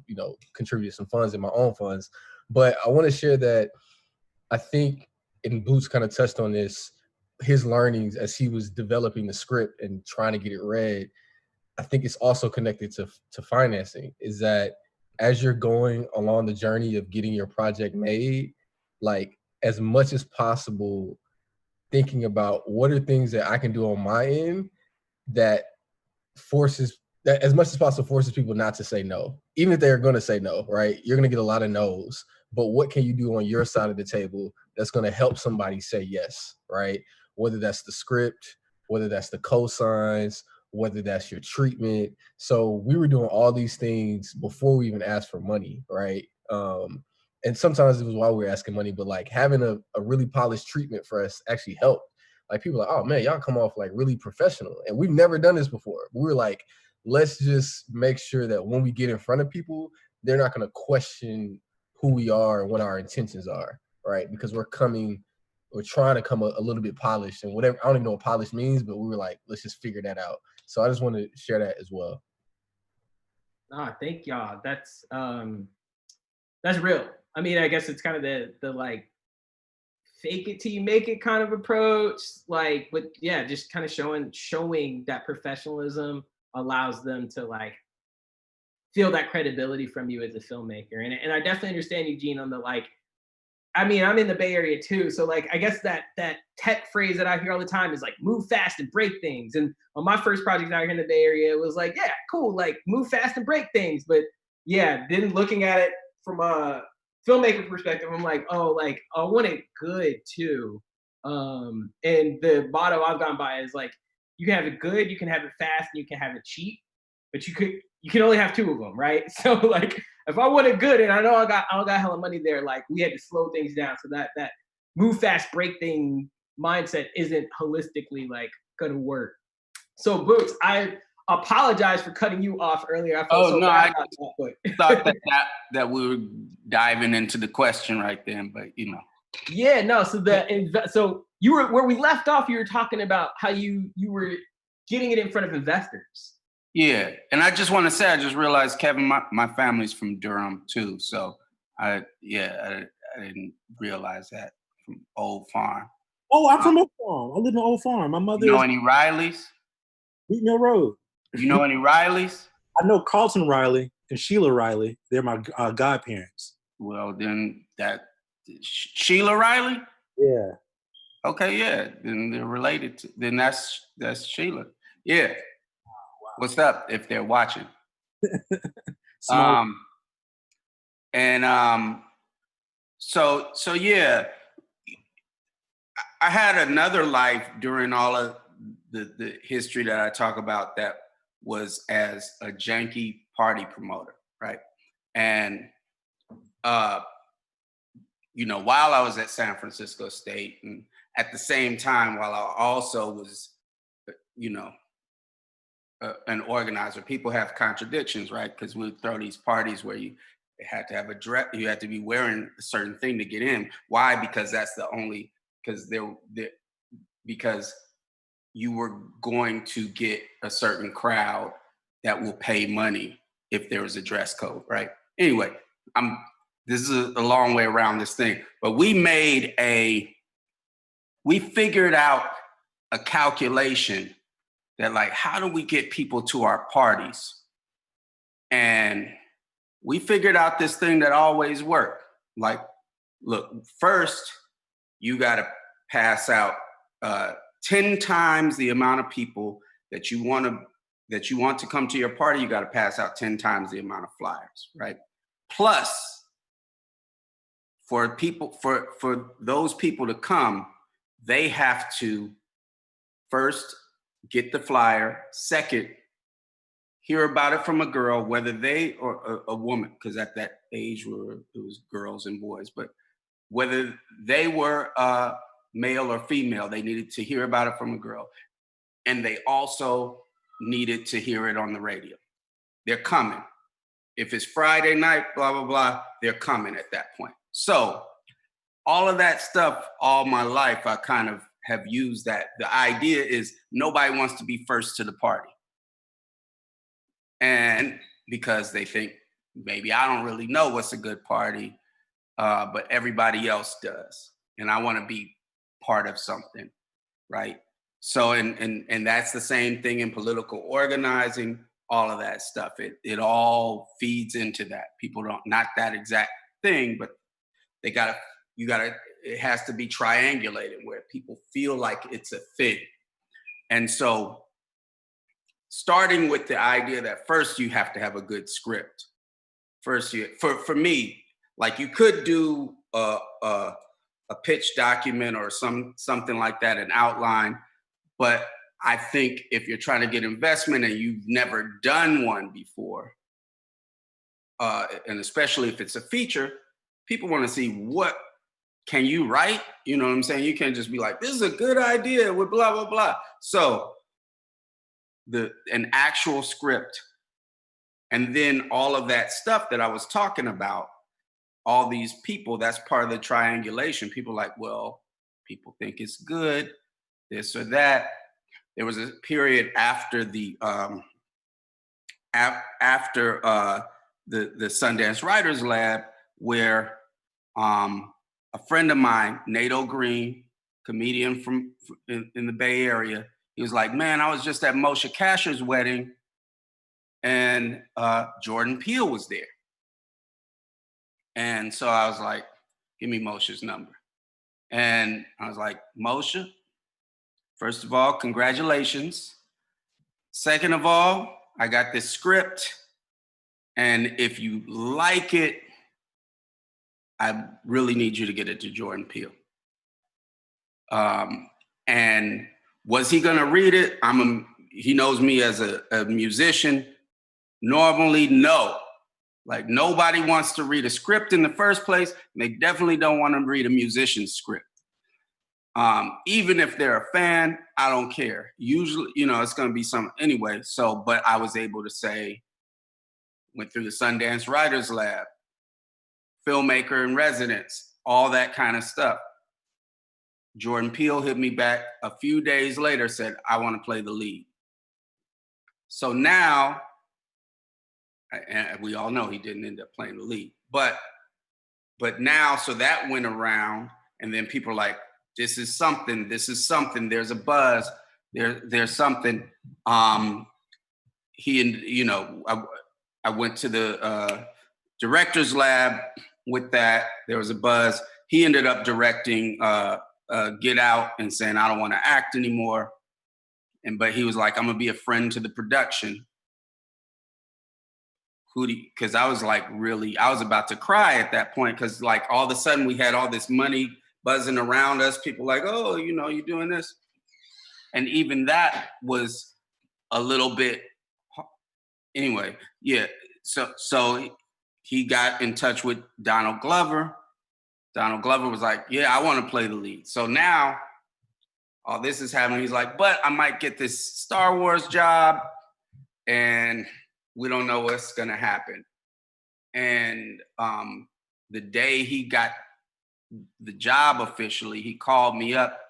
you know, contributed some funds in my own funds. But I want to share that I think, and Boots kind of touched on this, his learnings as he was developing the script and trying to get it read, I think it's also connected to financing, is that as you're going along the journey of getting your project made, like as much as possible, thinking about what are things that I can do on my end that as much as possible forces people not to say no, even if they're going to say no, right? You're going to get a lot of no's, but what can you do on your side of the table that's going to help somebody say yes, right? Whether that's the script, whether that's the cosigns, whether that's your treatment. So we were doing all these things before we even asked for money, right? And sometimes it was while we were asking money, but like having a really polished treatment for us actually helped. Like people are like, oh man, y'all come off like really professional. And we've never done this before. We were like, let's just make sure that when we get in front of people, they're not going to question who we are and what our intentions are, right? Because we're trying to come a little bit polished and whatever. I don't even know what polished means, but we were like, let's just figure that out. So I just want to share that as well. Thank y'all. That's real. I mean, I guess it's kind of the like fake it till you make it kind of approach. Like, but yeah, just kind of showing that professionalism allows them to like feel that credibility from you as a filmmaker. And I definitely understand you, Gene, on the like, I mean, I'm in the Bay Area too. So like, I guess that tech phrase that I hear all the time is like, move fast and break things. And on my first project out here in the Bay Area, it was like, yeah, cool. Like move fast and break things. But yeah, then looking at it from a filmmaker perspective, I'm like, oh, like I want it good too. And the motto I've gone by is like, you can have it good, you can have it fast, and you can have it cheap, but you can only have two of them, right? So like, if I want it good, and I know I got hella money there, like we had to slow things down so that move fast, break thing mindset isn't holistically like gonna work. So Boots, I apologize for cutting you off earlier. I felt bad about that. Thought that we were diving into the question right then, but you know. Yeah, no. So you were where we left off. You were talking about how you were getting it in front of investors. Yeah, and I just want to say, I just realized, Kevin, my family's from Durham too. So I didn't realize that, from Old Farm. Oh, I'm from Old Farm. I live in Old Farm. My mother. You know any Rileys? Beat Mill Road. You know any Rileys? I know Carlton Riley and Sheila Riley. They're my godparents. Well, then Sheila Riley? Yeah. Okay, yeah. Then they're related to. Then that's Sheila. Yeah. Oh, wow. What's up if they're watching? So yeah, I had another life during all of the history that I talk about that was as a janky party promoter, right? And, you know, while I was at San Francisco State, and at the same time, while I also was, you know, an organizer, people have contradictions, right? Because we would throw these parties where you had to have a dress, you had to be wearing a certain thing to get in. Why? Because that's the only, because you were going to get a certain crowd that will pay money if there was a dress code, right? Anyway, this is a long way around this thing, but we figured out a calculation that, like, how do we get people to our parties? And we figured out this thing that always worked. Like, look, first, you got to pass out 10 times the amount of people that you want to come to your party. You got to pass out 10 times the amount of flyers, right? Plus, for those people to come, they have to first get the flyer. Second, hear about it from a girl, whether they or a woman, because at that age it was girls and boys, but whether they were male or female, they needed to hear about it from a girl. And they also needed to hear it on the radio. They're coming. If it's Friday night, blah, blah, blah, they're coming at that point. So all of that stuff, all my life, I kind of have used that. The idea is nobody wants to be first to the party. And because they think maybe I don't really know what's a good party, but everybody else does. And I want to be part of something, right? So, and that's the same thing in political organizing, all of that stuff. It all feeds into that. People don't, not that exact thing, but it has to be triangulated where people feel like it's a thing. And so starting with the idea that first you have to have a good script. First, for me, like, you could do a pitch document or something like that, an outline. But I think if you're trying to get investment and you've never done one before, and especially if it's a feature, people want to see what can you write? You know what I'm saying? You can't just be like, this is a good idea with blah, blah, blah. So an actual script, and then all of that stuff that I was talking about, all these people, that's part of the triangulation. People like, well, people think it's good, this or that. There was a period after the Sundance Writers Lab where a friend of mine, Nato Green, comedian from in the Bay Area, he was like, man, I was just at Moshe Kasher's wedding and Jordan Peele was there. And so I was like, give me Moshe's number. And I was like, Moshe, first of all, congratulations. Second of all, I got this script. And if you like it, I really need you to get it to Jordan Peele. And was he gonna read it? He knows me as a musician. Normally, no. Like, nobody wants to read a script in the first place. And they definitely don't want to read a musician's script. Even if they're a fan, I don't care. Usually, it's going to be some anyway. So, but I was able to say, went through the Sundance Writers Lab, Filmmaker in residence, all that kind of stuff. Jordan Peele hit me back a few days later, said, I want to play the lead. So now, and we all know he didn't end up playing the lead, but now, so that went around, and then people are like, this is something, there's a buzz, there's something. I went to the director's lab with that, there was a buzz. He ended up directing Get Out and saying, I don't want to act anymore. But he was like, I'm gonna be a friend to the production. Because I was like, I was about to cry at that point, because like all of a sudden we had all this money buzzing around us, people like, oh, you're doing this. And even that was a little bit, anyway, yeah. So he got in touch with Donald Glover. Donald Glover was like, yeah, I want to play the lead. So now all this is happening. He's like, but I might get this Star Wars job and we don't know what's going to happen. And the day he got the job officially, he called me up.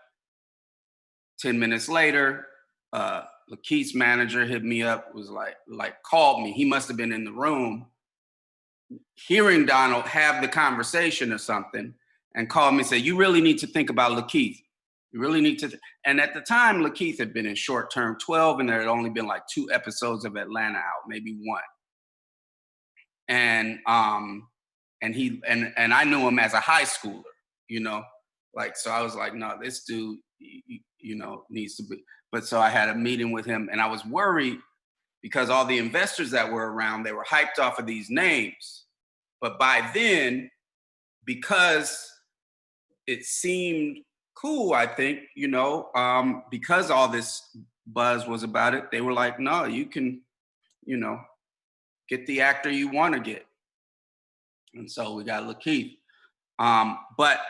10 minutes later, Lakeith's manager hit me up, was like called me. He must have been in the room hearing Donald have the conversation or something, and called me and said, you really need to think about Lakeith. You really need to. And at the time, Lakeith had been in short-term 12, and there had only been like 2 episodes of Atlanta out, maybe 1. And he I knew him as a high schooler, you know, like, so I was like, no, this dude, you know, needs to be. But so I had a meeting with him, and I was worried because all the investors that were around, they were hyped off of these names. But by then, because it seemed cool, I think, you know, because all this buzz was about it, they were like, no, you can, you know, get the actor you want to get. And so we got Lakeith. But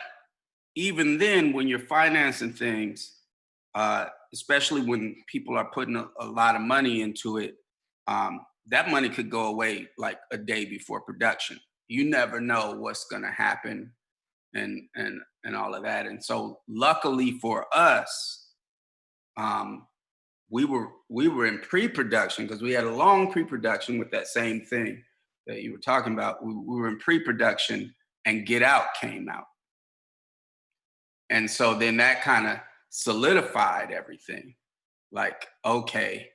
even then, when you're financing things, especially when people are putting a lot of money into it, that money could go away like a day before production. You never know what's going to happen and all of that. And so luckily for us, we were in pre-production because we had a long pre-production with that same thing that you were talking about. We were in pre-production and Get Out came out. And so then that kind of solidified everything. Like, okay,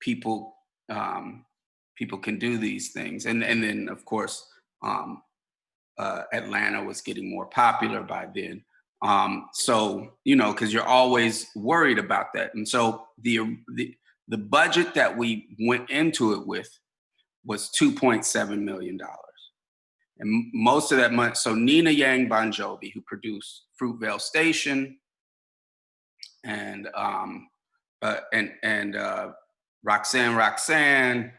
people can do these things. And then of course, Atlanta was getting more popular by then. So, you know, because you're always worried about that. And so the budget that we went into it with was $2.7 million. And most of that money, so Nina Yang Bon Jovi, who produced Fruitvale Station, and Roxanne,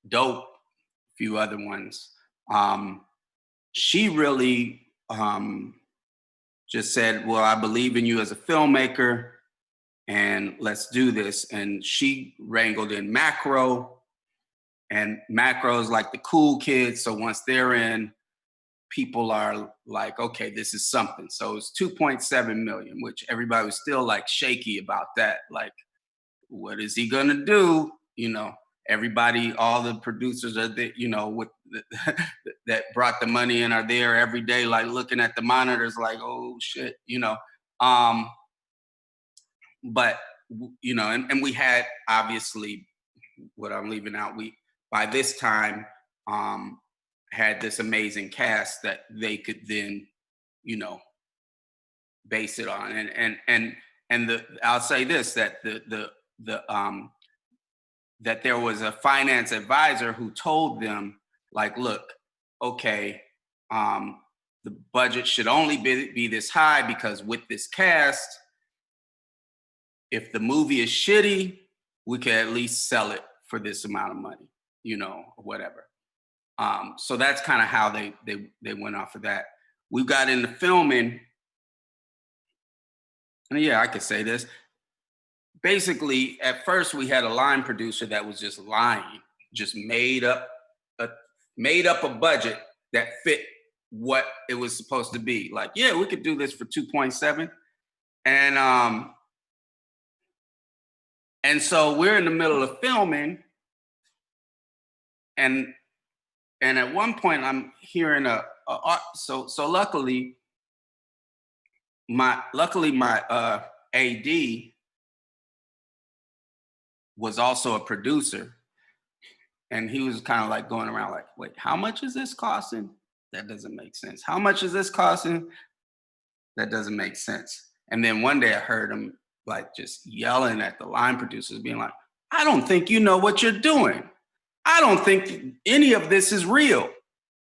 Dope, a few other ones. She really just said, well, I believe in you as a filmmaker and let's do this. And she wrangled in Macro, and Macro is like the cool kids. So once they're in, people are like, okay, this is something. So it's 2.7 million, which everybody was still like shaky about that. Like, what is he gonna do? You know, everybody, all the producers are there, you know, with that brought the money in are there every day, like looking at the monitors like, oh shit, you know. But, you know, and we had obviously what I'm leaving out, we, by this time, had this amazing cast that they could then, you know, base it on. And I'll say this, that that there was a finance advisor who told them, like, look, okay, the budget should only be this high because with this cast, if the movie is shitty, we can at least sell it for this amount of money, you know, or whatever. So that's kind of how they went off of that. We got into filming, and yeah, I could say this. Basically, at first we had a line producer that was just lying, just made up a budget that fit what it was supposed to be. Like, yeah, we could do this for 2.7, and so we're in the middle of filming, and at one point I'm hearing so luckily my AD was also a producer, and he was kind of like going around like, wait, how much is this costing? That doesn't make sense. How much is this costing? That doesn't make sense. And then one day I heard him like just yelling at the line producers, being like, I don't think you know what you're doing. I don't think any of this is real,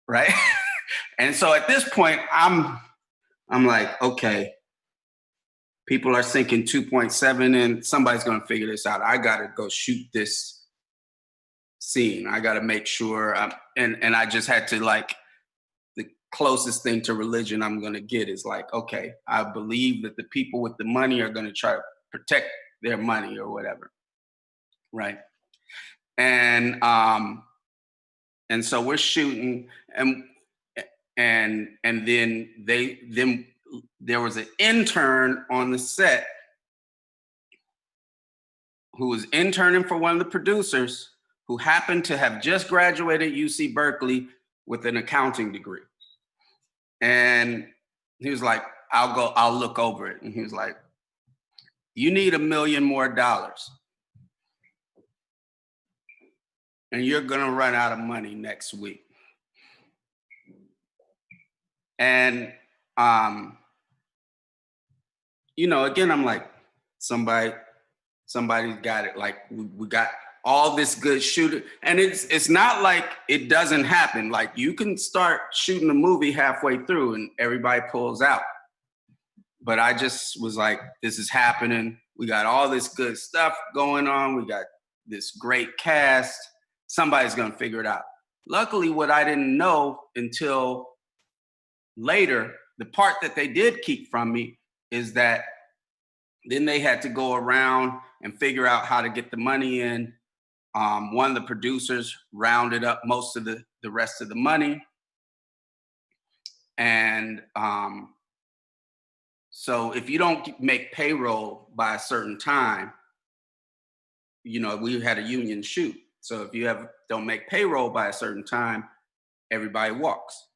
right? And so at this point, I'm like, okay, people are sinking 2.7 and somebody's gonna figure this out. I gotta go shoot this scene. I got to make sure, and I just had to like, the closest thing to religion I'm going to get is like, okay, I believe that the people with the money are going to try to protect their money or whatever, right? And so we're shooting, and then there was an intern on the set who was interning for one of the producers who happened to have just graduated UC Berkeley with an accounting degree. And he was like, I'll look over it. And he was like, you need $1 million more. And you're gonna run out of money next week. And, again, I'm like, somebody's got it. Like we got all this good shooting, and it's not like it doesn't happen. Like you can start shooting a movie halfway through and everybody pulls out. But I just was like, this is happening. We got all this good stuff going on. We got this great cast. Somebody's gonna figure it out. Luckily, what I didn't know until later, the part that they did keep from me is that then they had to go around and figure out how to get the money in. One of the producers rounded up most of the rest of the money. And so if you don't make payroll by a certain time, we had a union shoot. So if you don't make payroll by a certain time, everybody walks.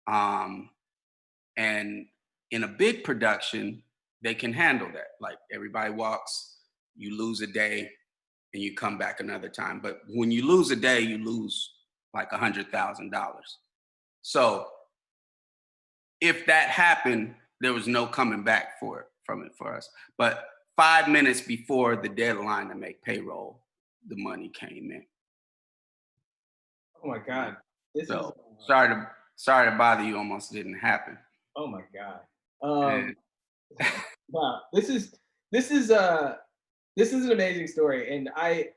And in a big production, they can handle that. Like everybody walks, you lose a day, and you come back another time. But when you lose a day, you lose like $100,000. So if that happened, there was no coming back from it for us. But 5 minutes before the deadline to make payroll, the money came in. Oh my God. Sorry to bother you, almost didn't happen. Oh my God. Wow. This is an amazing story. And I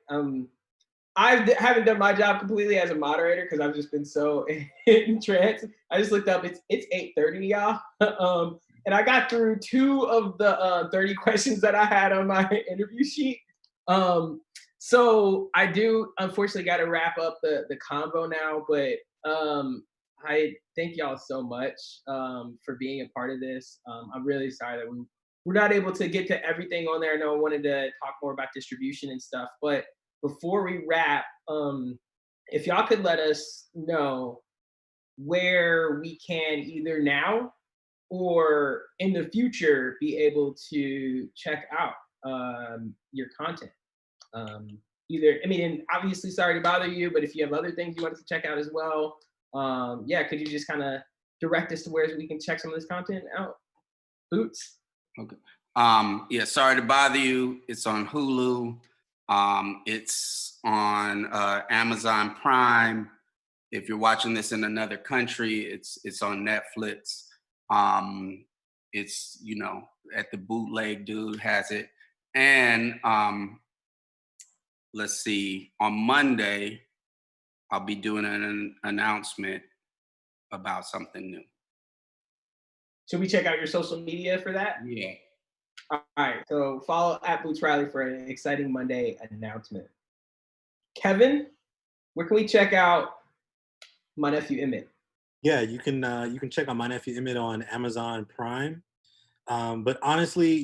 haven't done my job completely as a moderator because I've just been so entranced. I just looked up, it's 8:30, y'all. And I got through 2 of the 30 questions that I had on my interview sheet. So I do unfortunately got to wrap up the convo now, but I thank y'all so much for being a part of this. I'm really sorry that we're not able to get to everything on there. I know I wanted to talk more about distribution and stuff, but before we wrap, if y'all could let us know where we can either now or in the future be able to check out your content. And obviously sorry to bother you, but if you have other things you wanted to check out as well, could you just kind of direct us to where we can check some of this content out? Boots. Okay. Sorry to bother you. It's on Hulu. It's on Amazon Prime. If you're watching this in another country, it's on Netflix. It's at the bootleg dude has it. And let's see, on Monday, I'll be doing an announcement about something new. Should we check out your social media for that? Yeah. All right, so follow @Boots Riley for an exciting Monday announcement. Kevin, where can we check out My Nephew Emmett? Yeah, you can check out My Nephew Emmett on Amazon Prime. But honestly,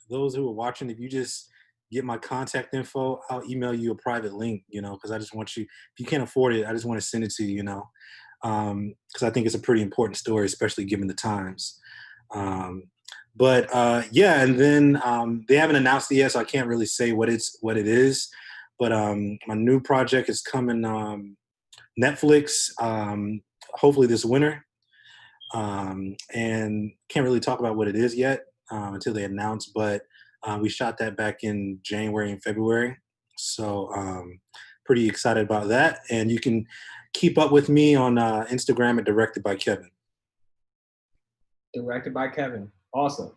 those who are watching, if you just get my contact info, I'll email you a private link, because I just want you, if you can't afford it, I just want to send it to you, because I think it's a pretty important story, especially given the times. And then they haven't announced it yet, so I can't really say what it is. But my new project is coming Netflix, hopefully this winter. And can't really talk about what it is yet until they announce, but we shot that back in January and February. So pretty excited about that. And you can keep up with me on Instagram at Directed by Kevin. Directed by Kevin. Awesome.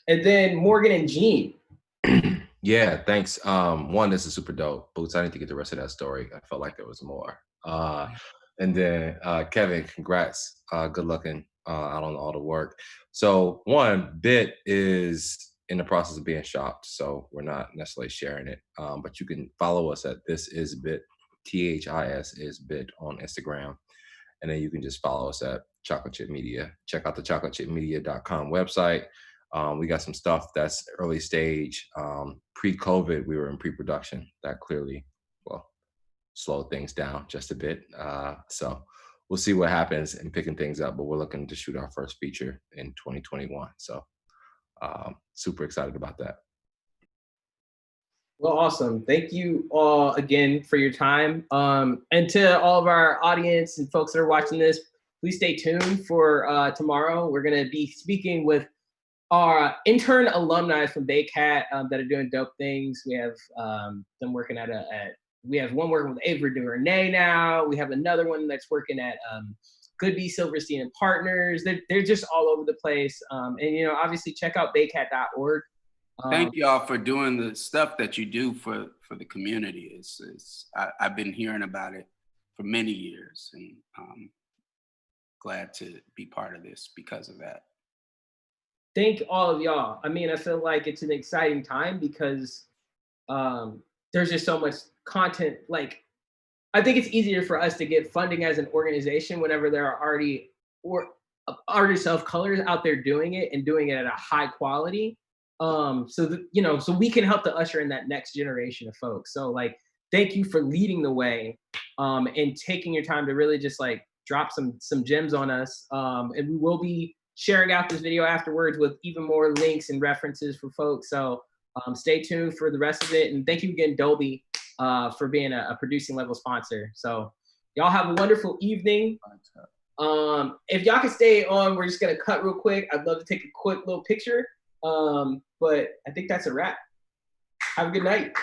And then Morgan and Jean. Yeah, thanks. One, this is super dope. Boots, I need to get the rest of that story. I felt like there was more. And then Kevin, congrats. Good looking out on all the work. So one, Bit is in the process of being shopped, so we're not necessarily sharing it. But you can follow us at This Is Bit, THIS is Bit on Instagram. And then you can just follow us at Chocolate Chip Media. Check out the chocolatechipmedia.com website. We got some stuff that's early stage. Pre-COVID, we were in pre-production. That clearly, well, slowed things down just a bit. So we'll see what happens in picking things up, but we're looking to shoot our first feature in 2021. So super excited about that. Well, awesome. Thank you all again for your time. And to all of our audience and folks that are watching this, please stay tuned for tomorrow. We're going to be speaking with our intern alumni from BayCat that are doing dope things. We have them working we have one working with Avery DuVernay now. We have another one that's working at Goodby, Silverstein and Partners. They're just all over the place. And, you know, obviously check out baycat.org. Thank y'all for doing the stuff that you do for the community. I've been hearing about it for many years, and glad to be part of this because of that. Thank all of y'all. I mean, I feel like it's an exciting time because there's just so much content. Like, I think it's easier for us to get funding as an organization whenever there are already artists of color out there doing it and doing it at a high quality. So that, you know, so we can help to usher in that next generation of folks. So like, thank you for leading the way and taking your time to really just like drop some gems on us. And we will be sharing out this video afterwards with even more links and references for folks. So stay tuned for the rest of it. And thank you again, Dolby, for being a producing level sponsor. So y'all have a wonderful evening. If y'all can stay on, we're just gonna cut real quick. I'd love to take a quick little picture. But I think that's a wrap. Have a good night.